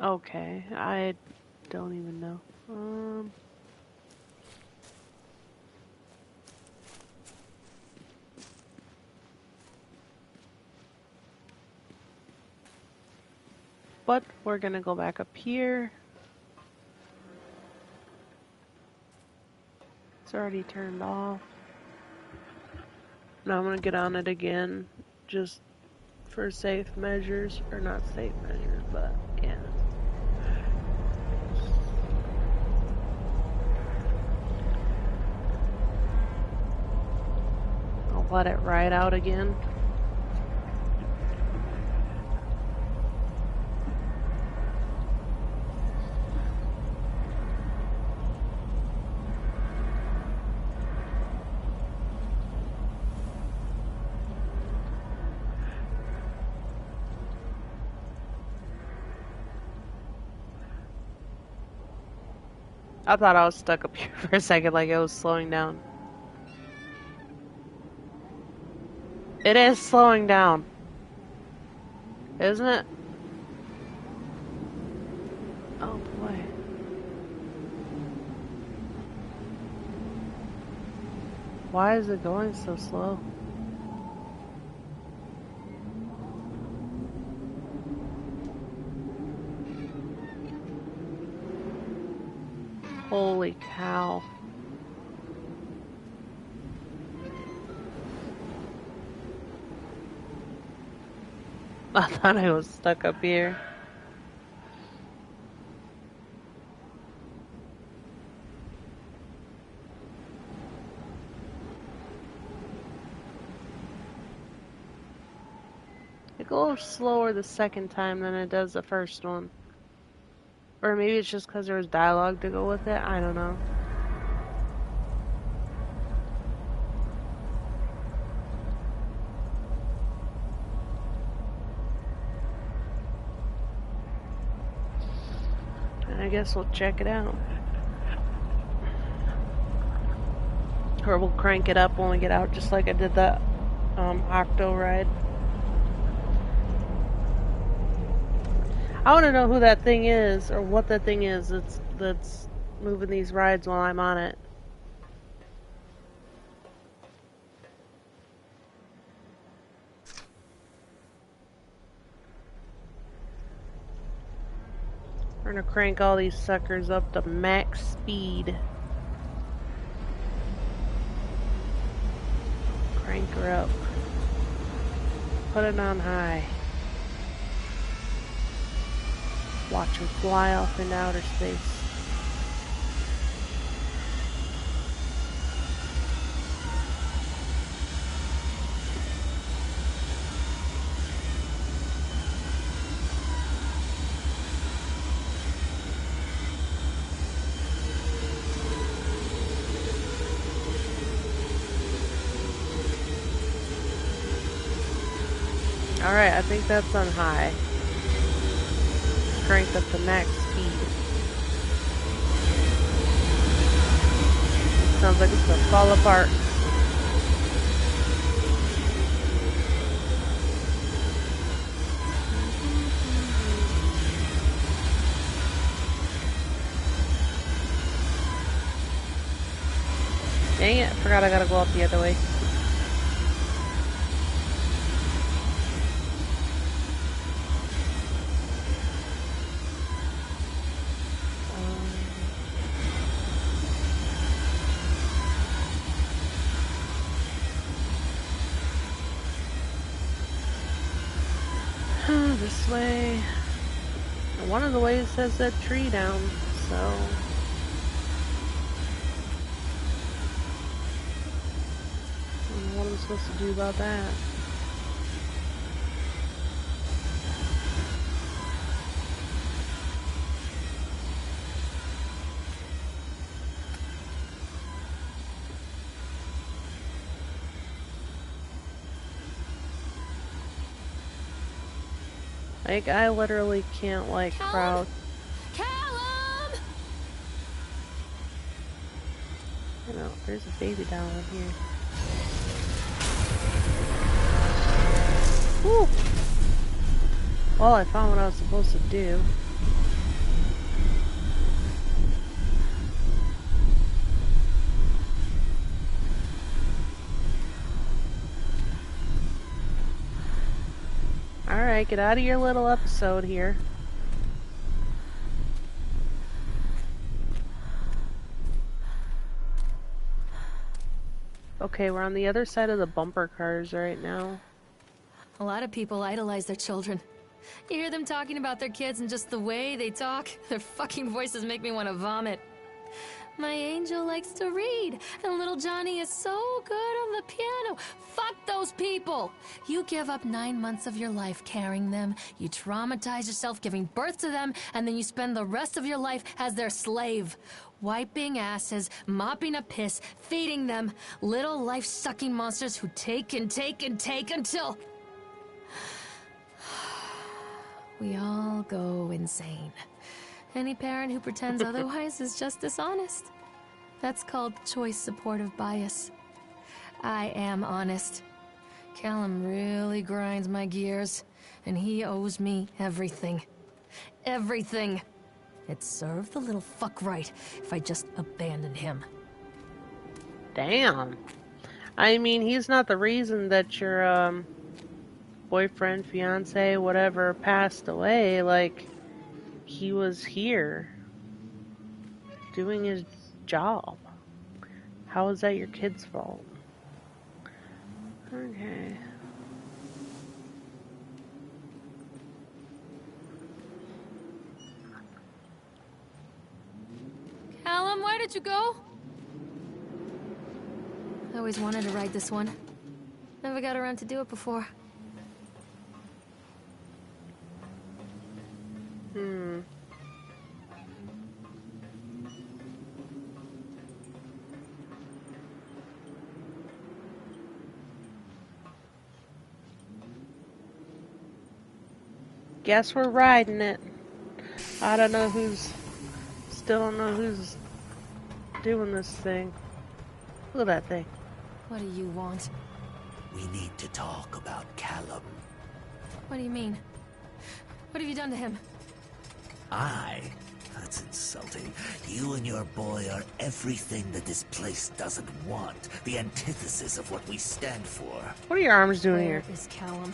Okay, I don't even know. But we're gonna go back up here. It's already turned off. Now I'm gonna get on it again, just for safe measures, or not safe measures, but yeah. I'll let it ride out again. I thought I was stuck up here for a second, like it was slowing down. It is slowing down. Isn't it? Oh boy. Why is it going so slow? Holy cow. I thought I was stuck up here. It goes slower the second time than it does the first one. Or maybe it's just because there was dialogue to go with it. I don't know. I guess we'll check it out. Or we'll crank it up when we get out, just like I did that Octo ride. I want to know who that thing is, or what that thing is that's moving these rides while I'm on it. We're gonna crank all these suckers up to max speed. Crank her up. Put it on high. Watch her fly off into outer space. Alright, I think that's on high. Cranked up to max speed. Sounds like it's gonna fall apart. Dang it, I forgot I gotta go up the other way. This way. And one of the ways says that tree down, so. I don't know what I'm supposed to do about that. Like, I literally can't, like, crowd. Callum! You know, there's a baby down in here. Woo! Well, I found what I was supposed to do. Alright, get out of your little episode here. Okay, we're on the other side of the bumper cars right now. A lot of people idolize their children. You hear them talking about their kids and just the way they talk, their fucking voices make me want to vomit. My angel likes to read, and little Johnny is so good on the piano. Fuck those people! You give up 9 months of your life carrying them, you traumatize yourself giving birth to them, and then you spend the rest of your life as their slave. Wiping asses, mopping up piss, feeding them. Little life-sucking monsters who take and take and take until... we all go insane. Any parent who pretends otherwise is just dishonest. That's called choice supportive bias. I am honest. Callum really grinds my gears, and he owes me everything. Everything. It'd serve the little fuck right if I just abandoned him. Damn. I mean, he's not the reason that your, boyfriend, fiance, whatever, passed away. Like, he was here doing his job. How is that your kid's fault? Okay. Callum, where did you go? I always wanted to ride this one. Never got around to do it before. Guess we're riding it. I don't know who's... Still don't know who's doing this thing. Look at that thing. What do you want? We need to talk about Callum. What do you mean? What have you done to him? That's insulting. You and your boy are everything that this place doesn't want. The antithesis of what we stand for. What are your arms doing Where here? is Callum?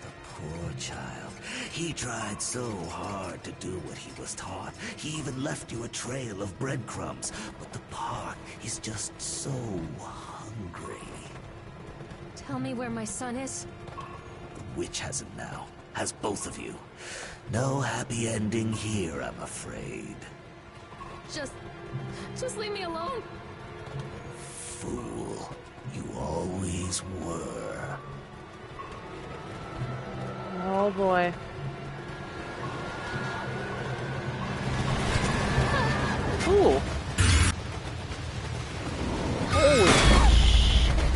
The poor child. He tried so hard to do what he was taught. He even left you a trail of breadcrumbs. But the park is just so hungry. Tell me where my son is. The witch has him now. Has both of you. No happy ending here, I'm afraid. Just leave me alone. Fool. You always were. Oh boy. Ooh. Holy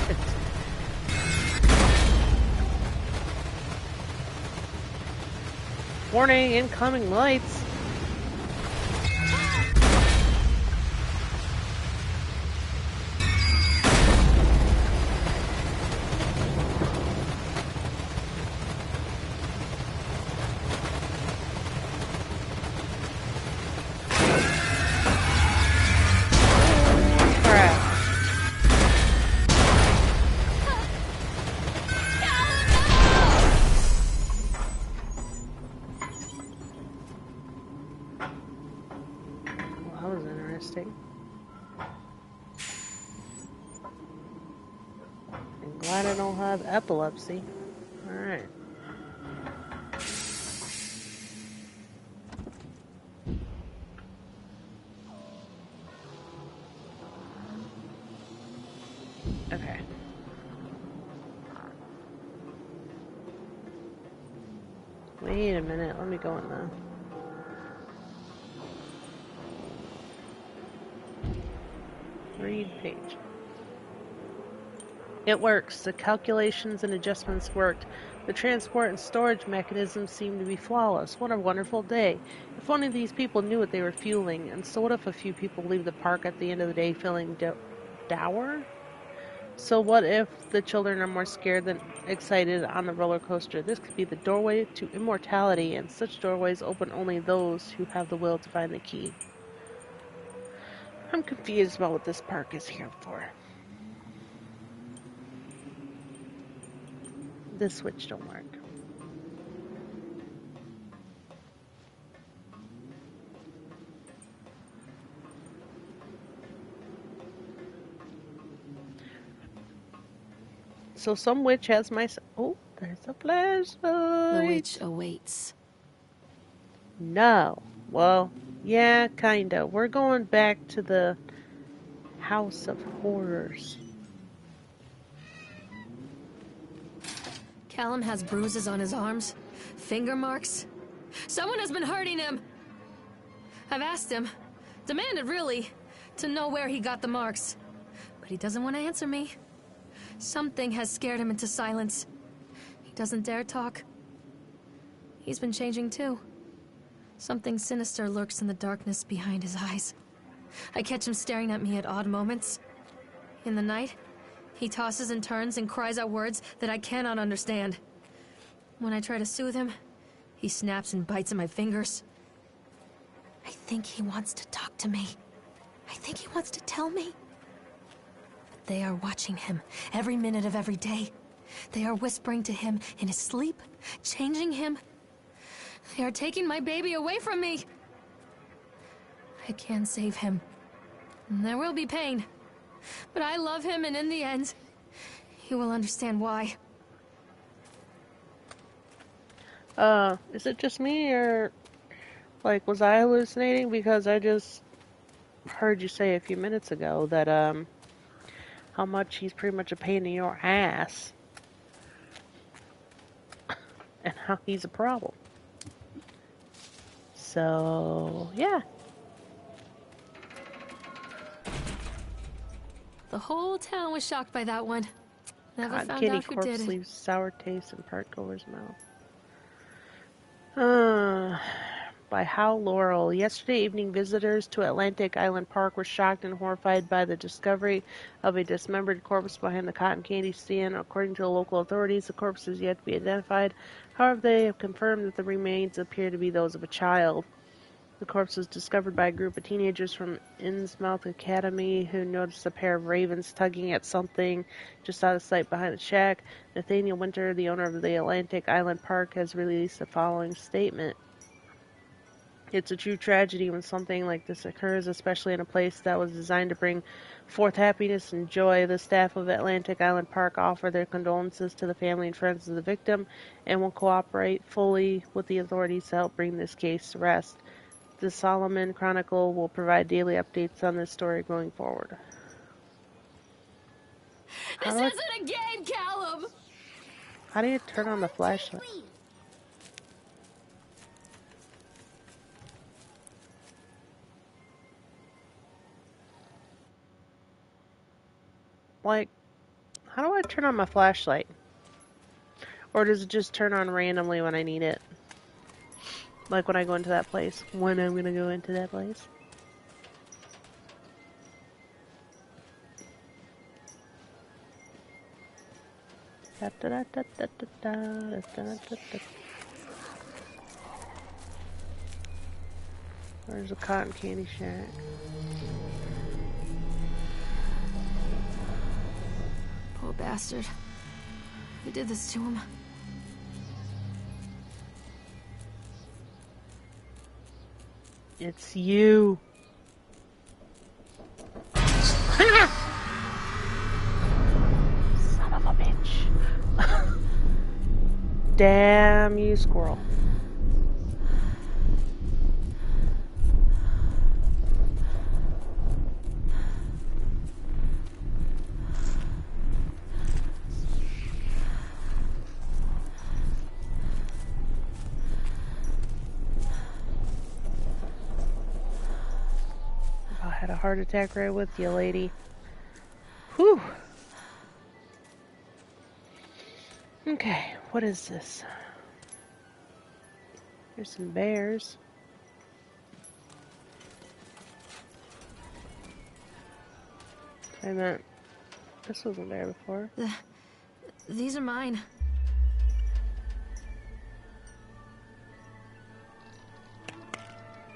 shit. Warning, incoming lights. I'm glad I don't have epilepsy. Alright. Okay. Wait a minute, let me go in the... read page. It works. The calculations and adjustments worked. The transport and storage mechanisms seemed to be flawless. What a wonderful day. If only these people knew what they were fueling. And so what if a few people leave the park at the end of the day feeling dour? So what if the children are more scared than excited on the roller coaster? This could be the doorway to immortality, and such doorways open only those who have the will to find the key. I'm confused about what this park is here for. This switch don't work. So some witch has my... Oh, there's a flashlight. The witch awaits. No. Well, yeah, kinda. We're going back to the House of Horrors. Callum has bruises on his arms, finger marks. Someone has been hurting him. I've asked him, demanded really, to know where he got the marks. But he doesn't want to answer me. Something has scared him into silence. He doesn't dare talk. He's been changing too. Something sinister lurks in the darkness behind his eyes. I catch him staring at me at odd moments. In the night, he tosses and turns and cries out words that I cannot understand. When I try to soothe him, he snaps and bites at my fingers. I think he wants to talk to me. I think he wants to tell me. But they are watching him every minute of every day. They are whispering to him in his sleep, changing him. They are taking my baby away from me. I can save him. There will be pain. But I love him, and in the end, he will understand why. Is it just me, or, like, was I hallucinating? Because I just heard you say a few minutes ago that, how much he's pretty much a pain in your ass. And how he's a problem. So, yeah. The whole town was shocked by that one. Never Cotton found candy out who corpse did. leaves sour taste in part goer's mouth. By Hal Laurel. Yesterday evening, visitors to Atlantic Island Park were shocked and horrified by the discovery of a dismembered corpse behind the cotton candy stand. According to the local authorities, the corpse is yet to be identified. However, they have confirmed that the remains appear to be those of a child. The corpse was discovered by a group of teenagers from Innsmouth Academy who noticed a pair of ravens tugging at something just out of sight behind the shack. Nathaniel Winter, the owner of the Atlantic Island Park, has released the following statement. It's a true tragedy when something like this occurs, especially in a place that was designed to bring forth happiness and joy. The staff of Atlantic Island Park offer their condolences to the family and friends of the victim and will cooperate fully with the authorities to help bring this case to rest. The Solomon Chronicle will provide daily updates on this story going forward. This isn't a game, Callum! How do you turn on the flashlight? Take me. Like, how do I turn on my flashlight? Or does it just turn on randomly when I need it? Like when I go into that place. When I'm gonna go into that place. There's a cotton candy shack. Poor bastard. Who did this to him? It's you. Son of a bitch. Damn you, squirrel. I had a heart attack right with you, lady. Whew. Okay, what is this? There's some bears. I meant this wasn't there before. These are mine.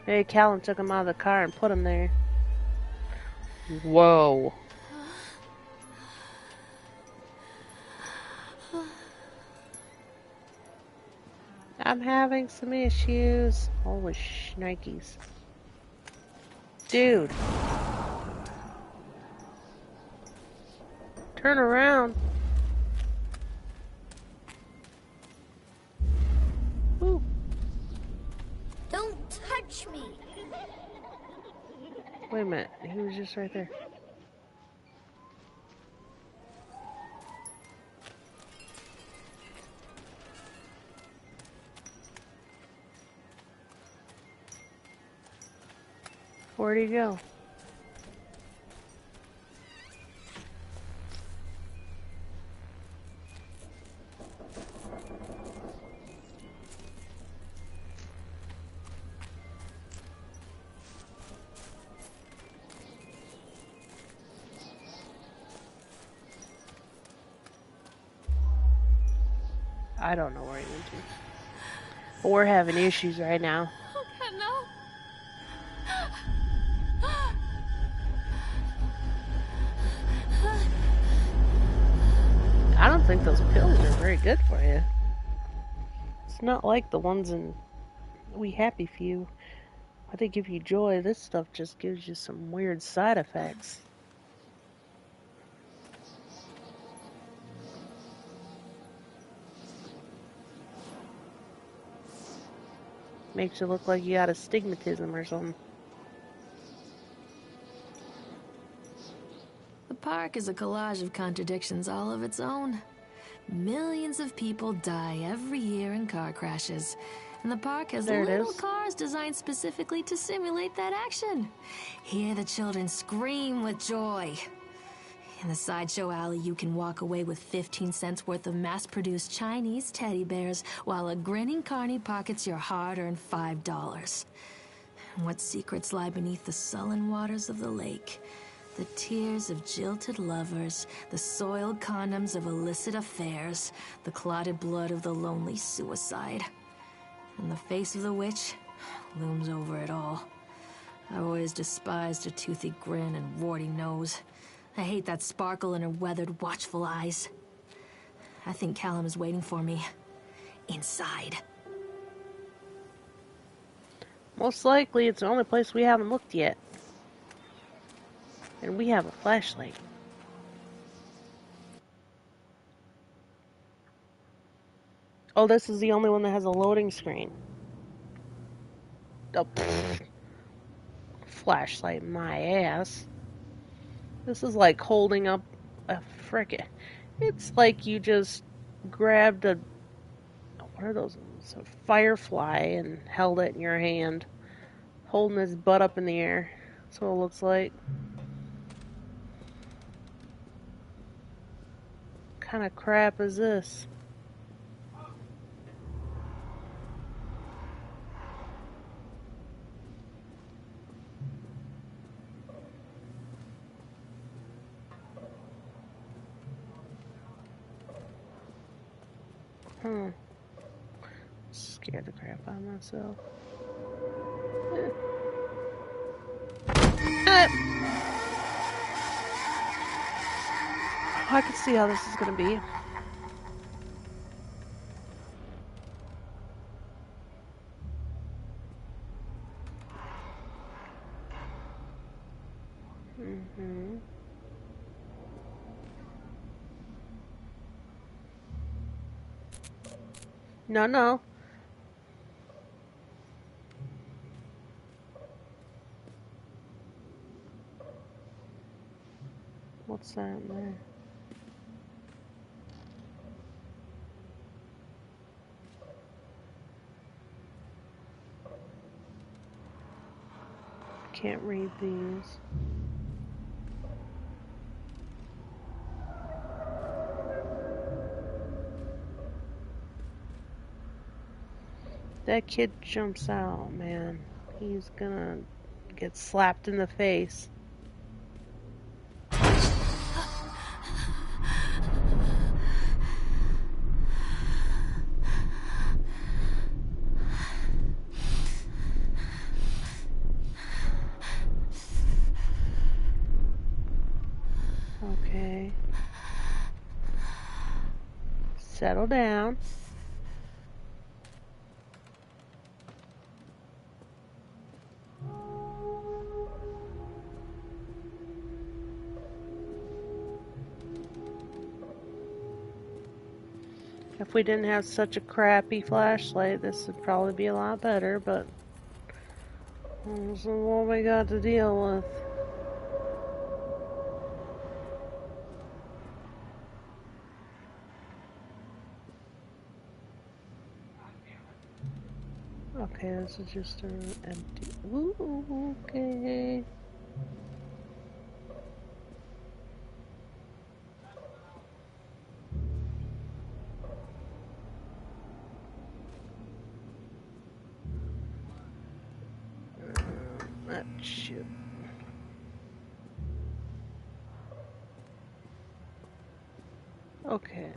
Hey, Callum took them out of the car and put them there. Whoa. I'm having some issues. Holy shnikes. Dude. Turn around. Ooh. Don't touch me. Wait a minute. He was just right there. Where'd he go? I don't know where he went to. But we're having issues right now. Oh, God, no. I don't think those pills are very good for you. It's not like the ones in We Happy Few. Why they give you joy, this stuff just gives you some weird side effects. Makes you look like you got astigmatism or something. The park is a collage of contradictions all of its own. Millions of people die every year in car crashes. And the park has There it little is. cars designed specifically to simulate that action. Hear the children scream with joy. In the sideshow alley, you can walk away with 15 cents worth of mass-produced Chinese teddy bears while a grinning carny pockets your hard-earned $5. And what secrets lie beneath the sullen waters of the lake? The tears of jilted lovers, the soiled condoms of illicit affairs, the clotted blood of the lonely suicide. And the face of the witch looms over it all. I've always despised her toothy grin and warty nose. I hate that sparkle in her weathered, watchful eyes. I think Callum is waiting for me. Inside. Most likely, it's the only place we haven't looked yet. And we have a flashlight. Oh, this is the only one that has a loading screen. Oh, pfft. Flashlight, my ass. This is like holding up a frickin'. It's like you just grabbed a. What are those? It's a firefly and held it in your hand. Holding his butt up in the air. That's what it looks like. What kind of crap is this? Scared the crap out of myself. I can see how this is gonna be. No, no. What's that in there? Can't read these. That kid jumps out, man. He's gonna get slapped in the face. Okay. Settle down. If we didn't have such a crappy flashlight, this would probably be a lot better, but this is what we got to deal with. Okay, this is just an empty. Ooh, okay. Shoot. Okay.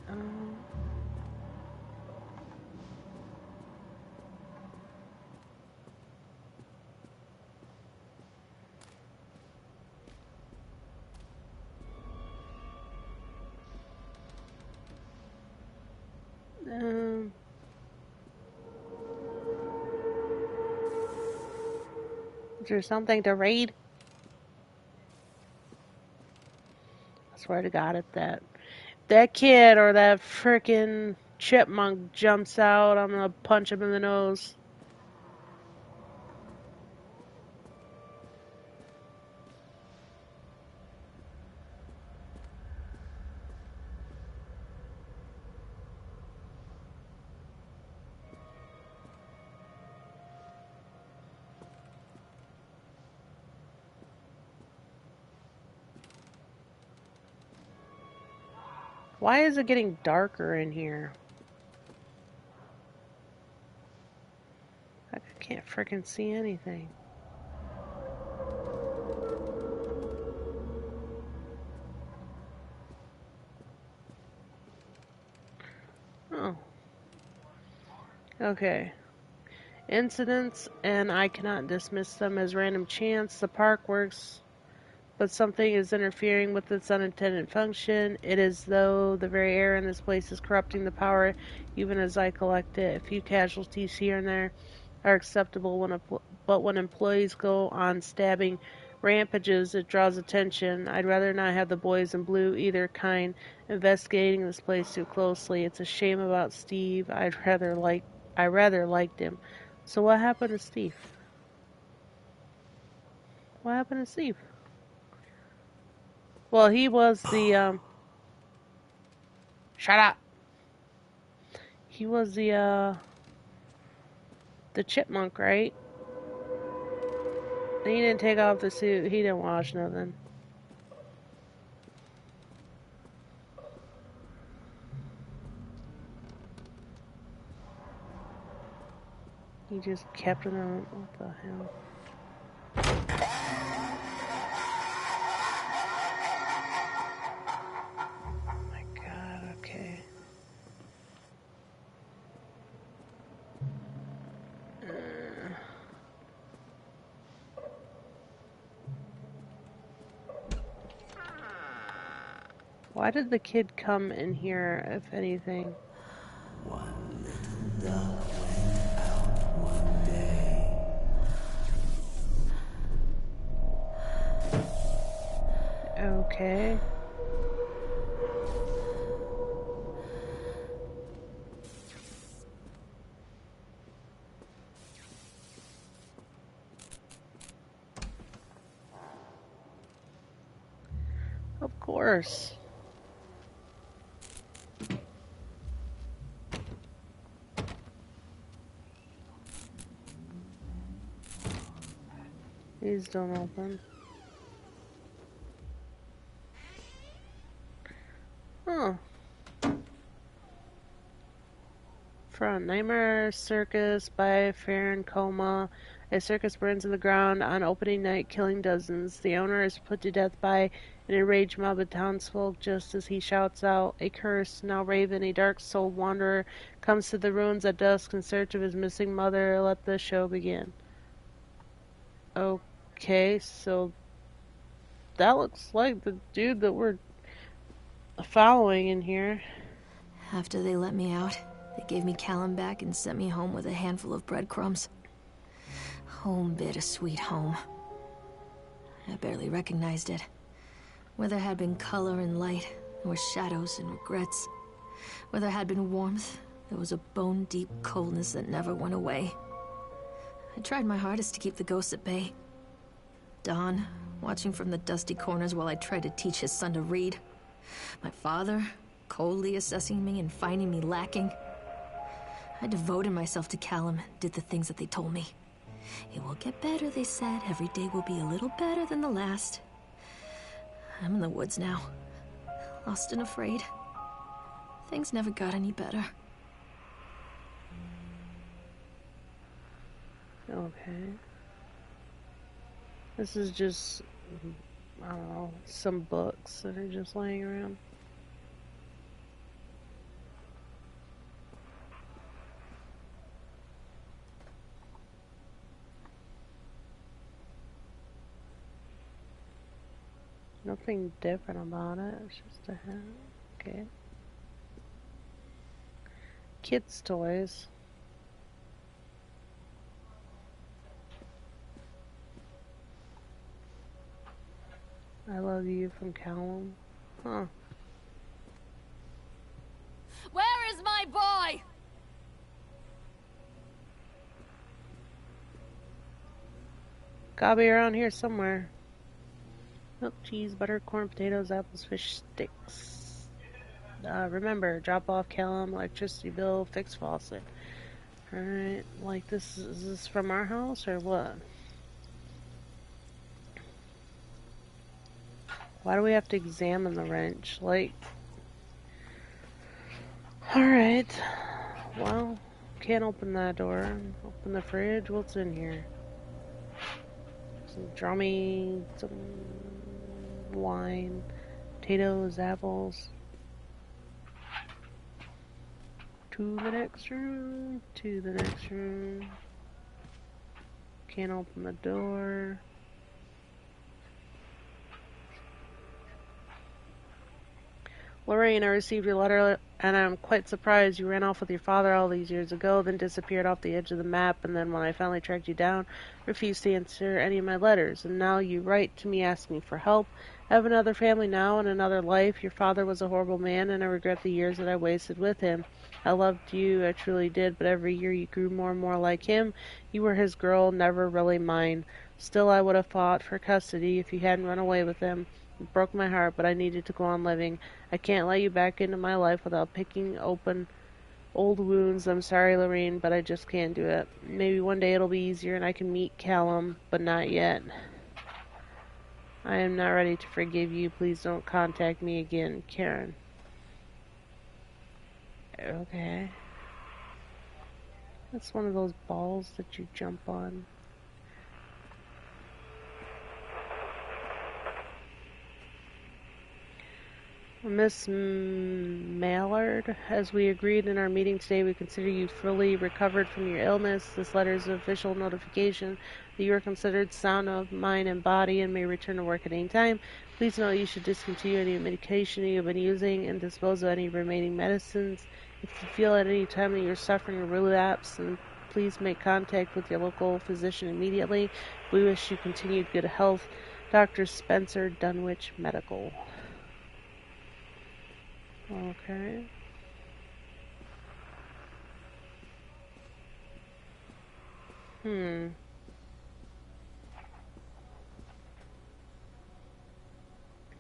Is there something to read? I swear to God, if that kid or that frickin' chipmunk jumps out, I'm gonna punch him in the nose. Why is it getting darker in here? I can't frickin' see anything. Oh. Okay. incidents, and I cannot dismiss them as random chance. The park works, but something is interfering with its unintended function. It is though the very air in this place is corrupting the power, even as I collect it. A few casualties here and there are acceptable, but when employees go on stabbing rampages, it draws attention. I'd rather not have the boys in blue, either kind, investigating this place too closely. It's a shame about Steve. I rather liked him. So what happened to Steve? What happened to Steve? Well, he was the shut up. He was the chipmunk, right? He didn't take off the suit. He didn't wash nothing. He just kept it on. What the hell? Oh my god, okay. Why did the kid come in here, if anything? One little duck went out one day. Okay. Of course. These don't open. Huh. From Nightmare Circus by Farron Coma. A circus burns in the ground on opening night, killing dozens. The owner is put to death by an enraged mob of townsfolk just as he shouts out a curse. Now Raven, a dark-souled wanderer, comes to the ruins at dusk in search of his missing mother. Let the show begin. Okay, so that looks like the dude that we're following in here. After they let me out, they gave me Callum back and sent me home with a handful of breadcrumbs. Home, bittersweet home. I barely recognized it. Where there had been color and light, there were shadows and regrets. Where there had been warmth, there was a bone-deep coldness that never went away. I tried my hardest to keep the ghosts at bay. Don, watching from the dusty corners while I tried to teach his son to read. My father, coldly assessing me and finding me lacking. I devoted myself to Callum and did the things that they told me. It will get better, they said. Every day will be a little better than the last. I'm in the woods now, lost and afraid. Things never got any better. Okay. This is just, I don't know, some books that are just laying around. Nothing different about it. It's just a hat. Okay. Kids' toys. I love you from Callum. Huh. Where is my boy? Gotta be around here somewhere. Milk, cheese, butter, corn, potatoes, apples, fish, sticks. Remember, drop off Callum, electricity bill, fix faucet. Alright, like this, is this from our house or what? Why do we have to examine the wrench? Like, alright. Well, can't open that door. Open the fridge. What's in here? Some drummy, some wine, potatoes, apples. To the next room. To the next room. Can't open the door. Lorraine, I received your letter, and I'm quite surprised. You ran off with your father all these years ago, then disappeared off the edge of the map, and then when I finally tracked you down, refused to answer any of my letters. And now you write to me asking for help. I have another family now and another life. Your father was a horrible man, and I regret the years that I wasted with him. I loved you, I truly did, but every year you grew more and more like him. You were his girl, never really mine. Still, I would have fought for custody if you hadn't run away with him. It broke my heart, but I needed to go on living. I can't let you back into my life without picking open old wounds. I'm sorry, Lorraine, but I just can't do it. Maybe one day it'll be easier and I can meet Callum, but not yet. I am not ready to forgive you. Please don't contact me again, Karen. Okay. That's one of those balls that you jump on. Miss Mallard, as we agreed in our meeting today, we consider you fully recovered from your illness. This letter is an official notification that you are considered sound of mind and body and may return to work at any time. Please note you should discontinue any medication you have been using and dispose of any remaining medicines. If you feel at any time that you're suffering a relapse, then please make contact with your local physician immediately. We wish you continued good health. Dr. Spencer Dunwich Medical. Okay.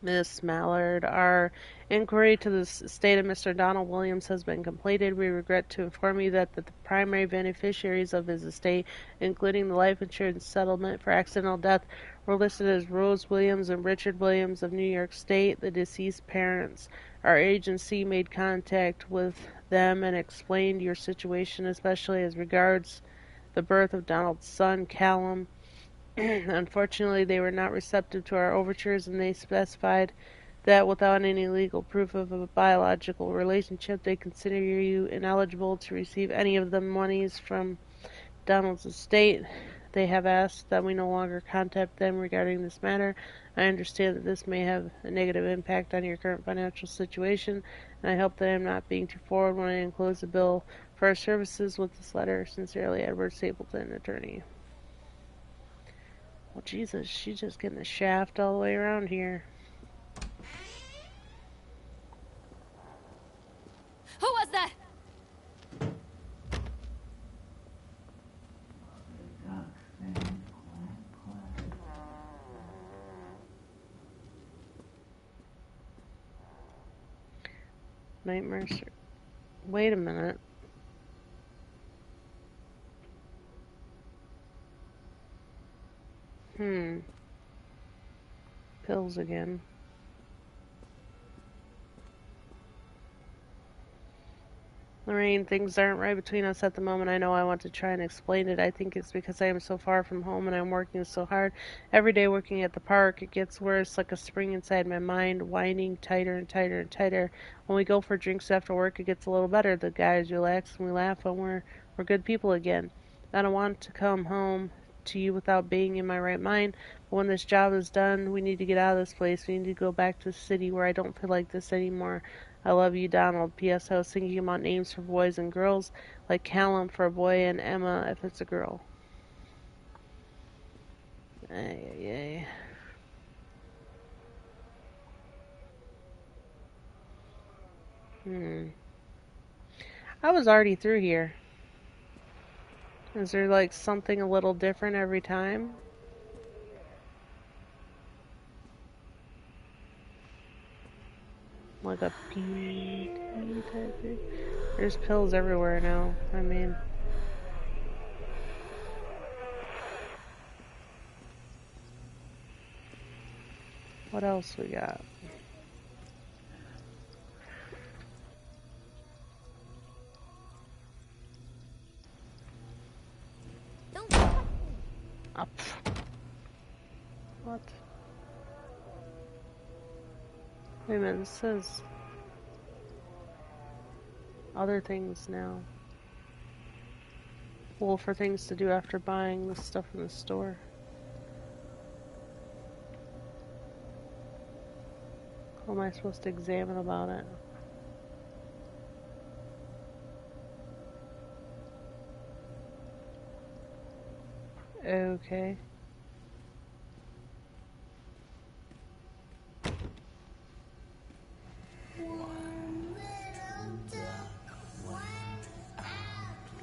Miss Mallard, our inquiry to the estate of Mr. Donald Williams has been completed. We regret to inform you that the primary beneficiaries of his estate, including the life insurance settlement for accidental death, were listed as Rose Williams and Richard Williams of New York State, the deceased parents. Our agency made contact with them and explained your situation, especially as regards the birth of Donald's son, Callum. Unfortunately, they were not receptive to our overtures, and they specified that without any legal proof of a biological relationship, they consider you ineligible to receive any of the monies from Donald's estate. They have asked that we no longer contact them regarding this matter. I understand that this may have a negative impact on your current financial situation, and I hope that I am not being too forward when I enclose the bill for our services with this letter. Sincerely, Edward Stapleton, attorney. Well, Jesus, she's just getting the shaft all the way around here. Who was that? Nightmares. Wait a minute. Pills again. Lorraine, things aren't right between us at the moment. I know I want to try and explain it. I think it's because I am so far from home and I'm working so hard. Every day working at the park, it gets worse, like a spring inside my mind, winding tighter and tighter and tighter. When we go for drinks after work, it gets a little better. The guys relax and we laugh when we're good people again. I don't want to come home to you without being in my right mind, but when this job is done, we need to get out of this place. We need to go back to the city where I don't feel like this anymore. I love you, Donald. P.S. I was thinking about names for boys and girls, like Callum for a boy and Emma if it's a girl. Ay. I was already through here. Is there like something a little different every time? Like a PT type thing? There's pills everywhere now. I mean... What else we got? Up. What? Wait a minute, this says other things now. Well, for things to do after buying the stuff in the store. What am I supposed to examine about it? Okay.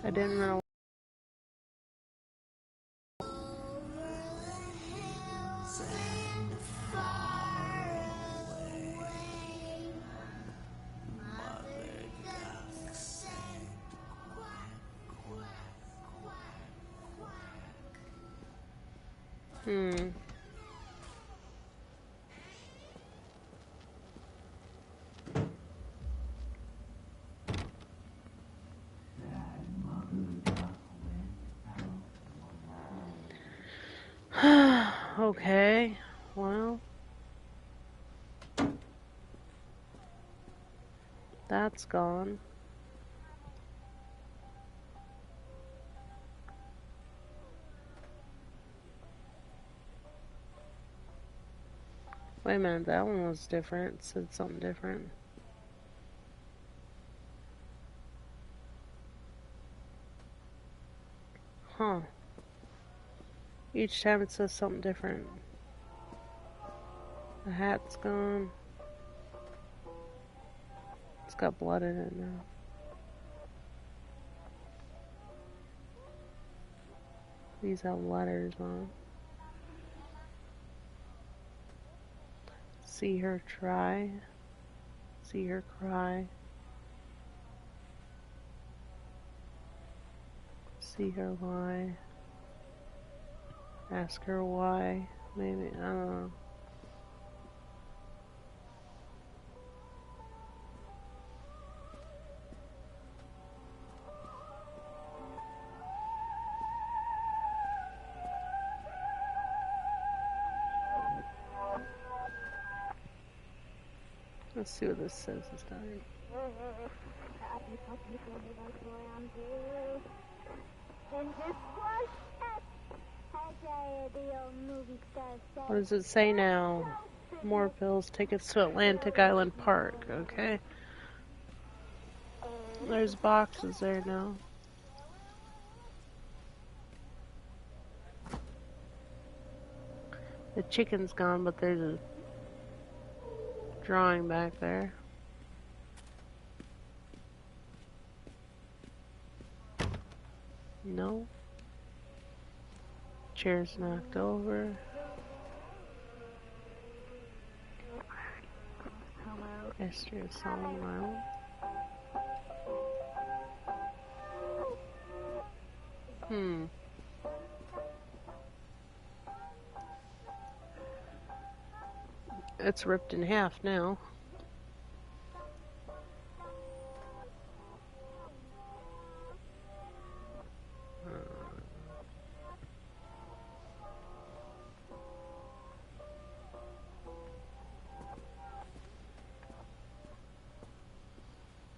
I didn't know. Hmm. Okay. Well. That's gone. Wait a minute, that one was different. It said something different. Huh. Each time it says something different. The hat's gone. It's got blood in it now. These have letters on. See her try. See her cry. See her lie. Ask her why. Maybe, I don't know. Let's see what this says this time. What does it say now? More pills, tickets to Atlantic Island Park. Okay. There's boxes there now. The chicken's gone, but there's a drawing back there. No. Chair's knocked over. History of Solomon Island. Hmm. It's ripped in half now.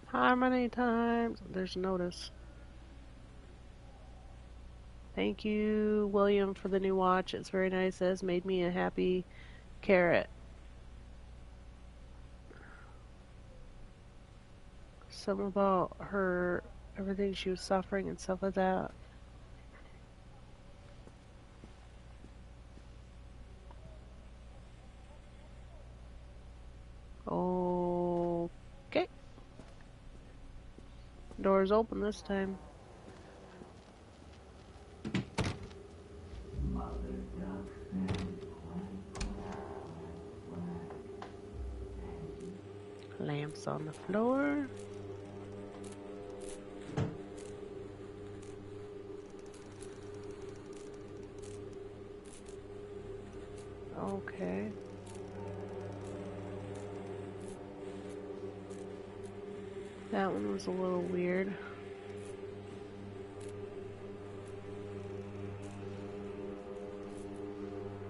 How many times? There's notice. Thank you, William, for the new watch. It's very nice. It has made me a happy carrot. Something about her, everything she was suffering and stuff like that. Okay. Door's open this time. Lamps on the floor. Okay. That one was a little weird.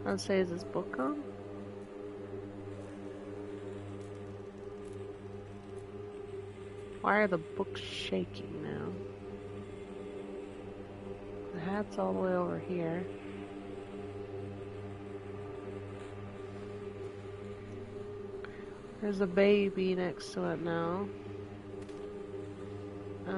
I'd say, is this book gone? Why are the books shaking now? That's all the way over here. There's a baby next to it now. Okay.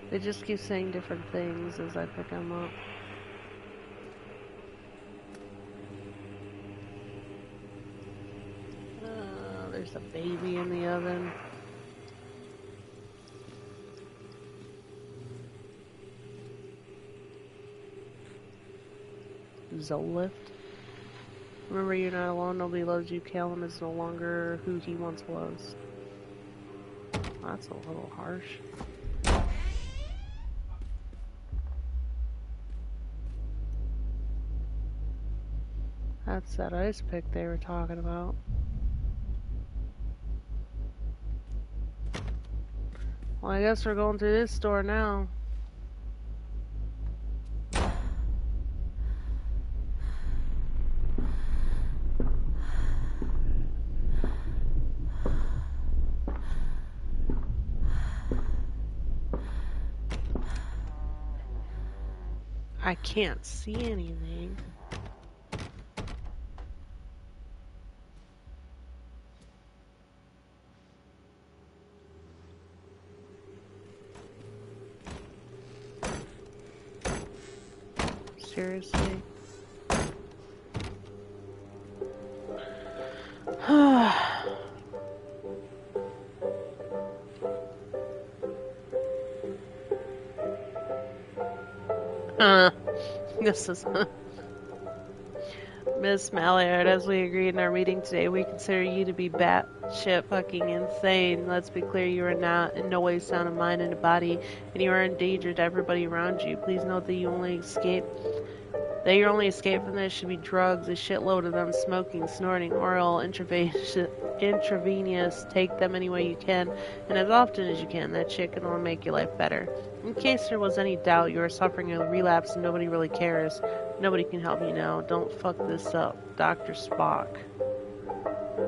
They just keep saying different things as I pick them up. There's a baby in the oven. Zolift. Remember, you're not alone. Nobody loves you. Callum is no longer who he once was. That's a little harsh. That's that ice pick they were talking about. Well, I guess we're going through this store now. I can't see anything. Seriously? This is Miss Mallard. As we agreed in our meeting today, we consider you to be batshit fucking insane. Let's be clear, you are not in no way sound of mind and body, and you are in danger to everybody around you. Please note that your only escape from this should be drugs, a shitload of them, smoking, snorting, oral, intravenous. Take them any way you can, and as often as you can. That shit can only make your life better. In case there was any doubt, you are suffering a relapse and nobody really cares. Nobody can help you now. Don't fuck this up. Dr. Spock.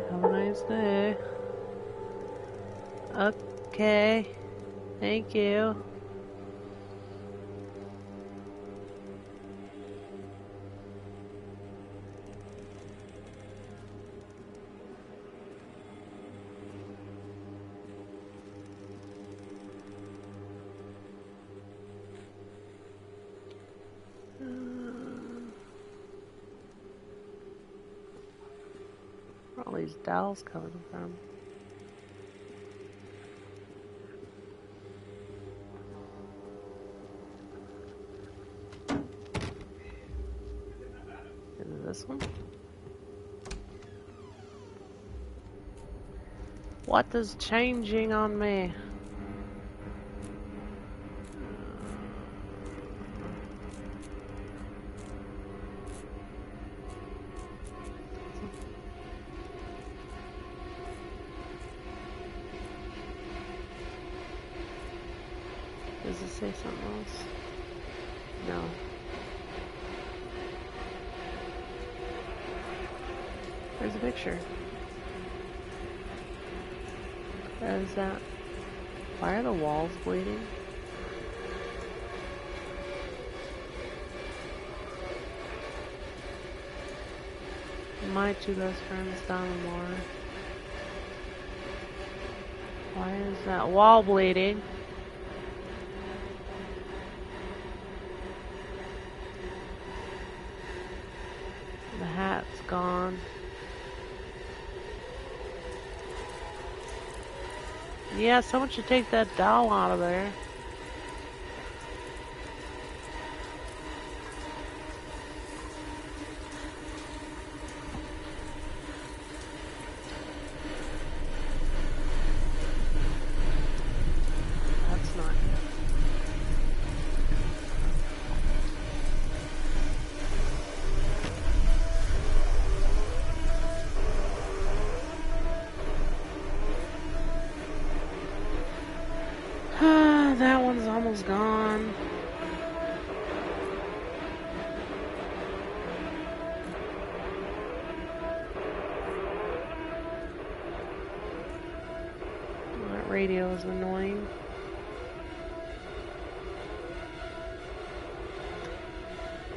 Have a nice day. Okay. Thank you. Where are all these dolls coming from? Is it this one? What is changing on me? Does it say something else? No. There's a picture. What is that? Why are the walls bleeding? My two best friends down the water. Why is that wall bleeding? The hat's gone. Yeah, someone should take that doll out of there. That's not good. Radio is annoying.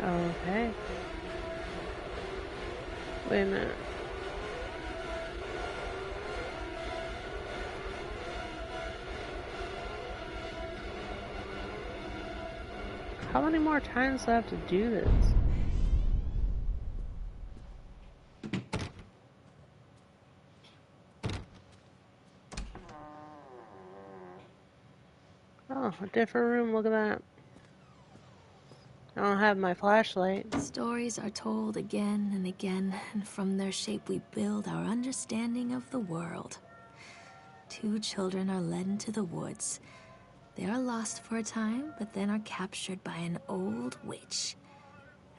Okay. Wait a minute. How many more times do I have to do this? Oh, a different room. Look at that. I don't have my flashlight. Stories are told again and again, and from their shape we build our understanding of the world. 2 children are led into the woods. They are lost for a time, but then are captured by an old witch.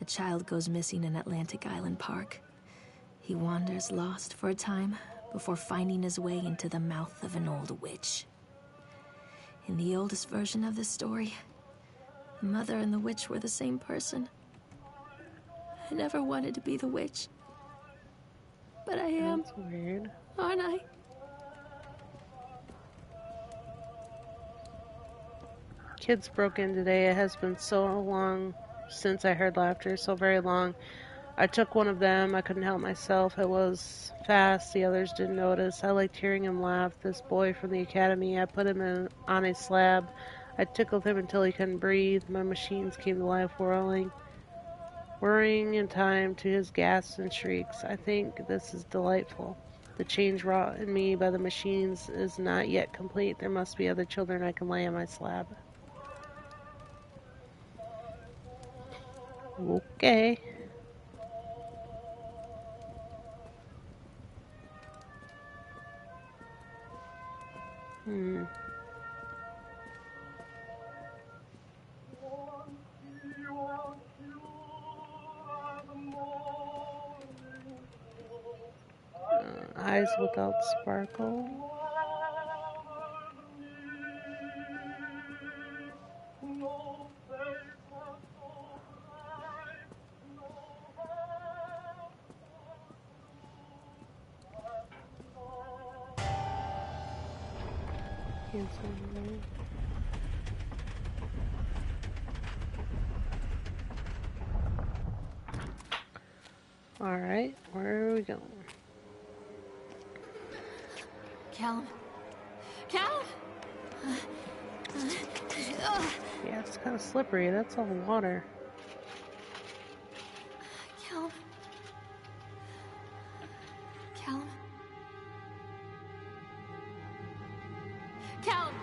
A child goes missing in Atlantic Island Park. He wanders lost for a time before finding his way into the mouth of an old witch. In the oldest version of this story, the mother and the witch were the same person. I never wanted to be the witch. But I am. That's weird. Aren't I? Kids broke in today. It has been so long since I heard laughter. So very long. I took one of them. I couldn't help myself. It was fast. The others didn't notice. I liked hearing him laugh. This boy from the academy. I put him on a slab. I tickled him until he couldn't breathe. My machines came to life, whirring in time to his gasps and shrieks. I think this is delightful. The change wrought in me by the machines is not yet complete. There must be other children I can lay on my slab. Okay. Eyes without sparkle. Can't see anything. Alright, where are we going? Callum? Callum? Yeah, it's kind of slippery. That's all water. Callum? Callum? Callum!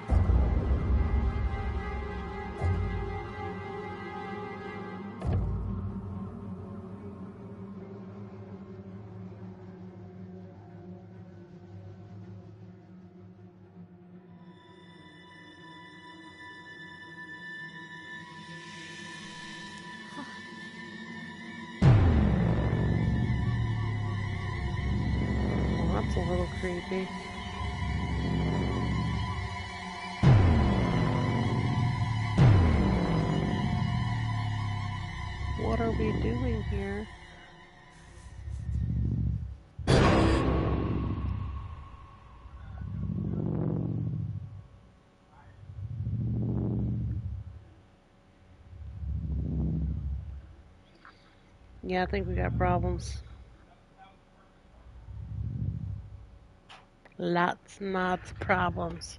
Well, that's a little creepy. What are we doing here? Yeah, I think we got problems. Lots and lots of problems.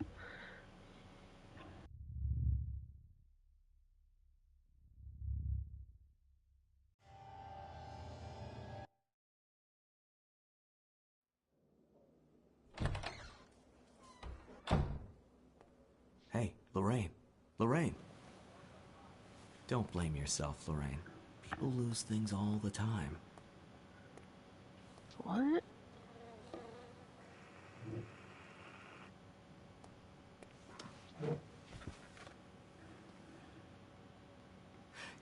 Hey, Lorraine. Lorraine. Don't blame yourself, Lorraine. People lose things all the time. What?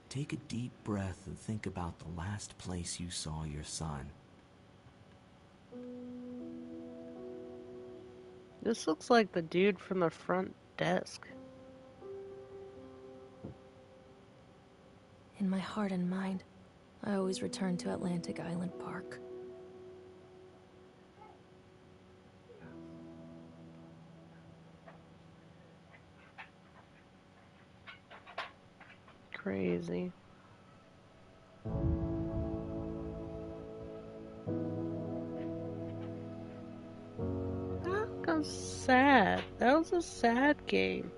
Take a deep breath and think about the last place you saw your son. This looks like the dude from the front desk. In my heart and mind, I always return to Atlantic Island Park. crazy. That was sad. That was a sad game.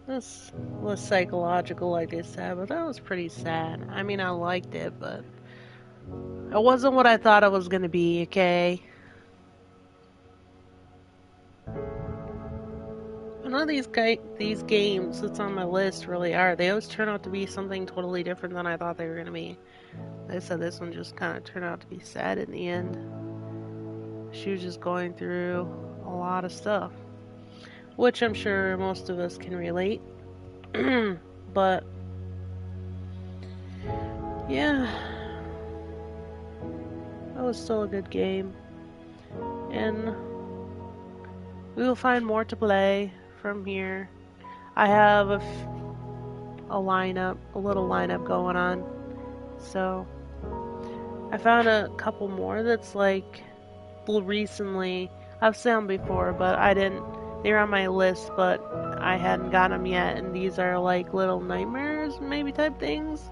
This was psychological, like they said, but that was pretty sad. I mean, I liked it, but it wasn't what I thought it was gonna be, okay? None of these games that's on my list really are. They always turn out to be something totally different than I thought they were gonna be. Like I said, this one just kind of turned out to be sad in the end. She was just going through a lot of stuff, which I'm sure most of us can relate. But yeah, that was still a good game, and we will find more to play from here. I have a little lineup going on, so I found a couple more that's like recently. I've seen them before, but I didn't. They were on my list, but I hadn't got them yet. And these are like little nightmares, maybe type things,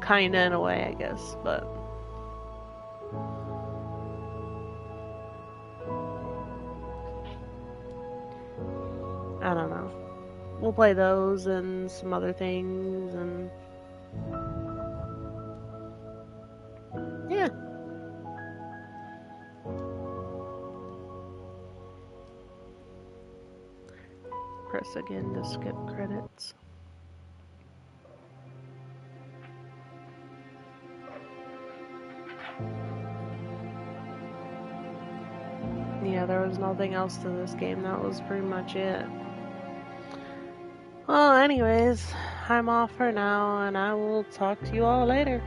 kinda in a way, I guess. But I don't know. We'll play those and some other things, and yeah. Press again to skip credits. Yeah, there was nothing else to this game. That was pretty much it. Well, anyways, I'm off for now, and I will talk to you all later.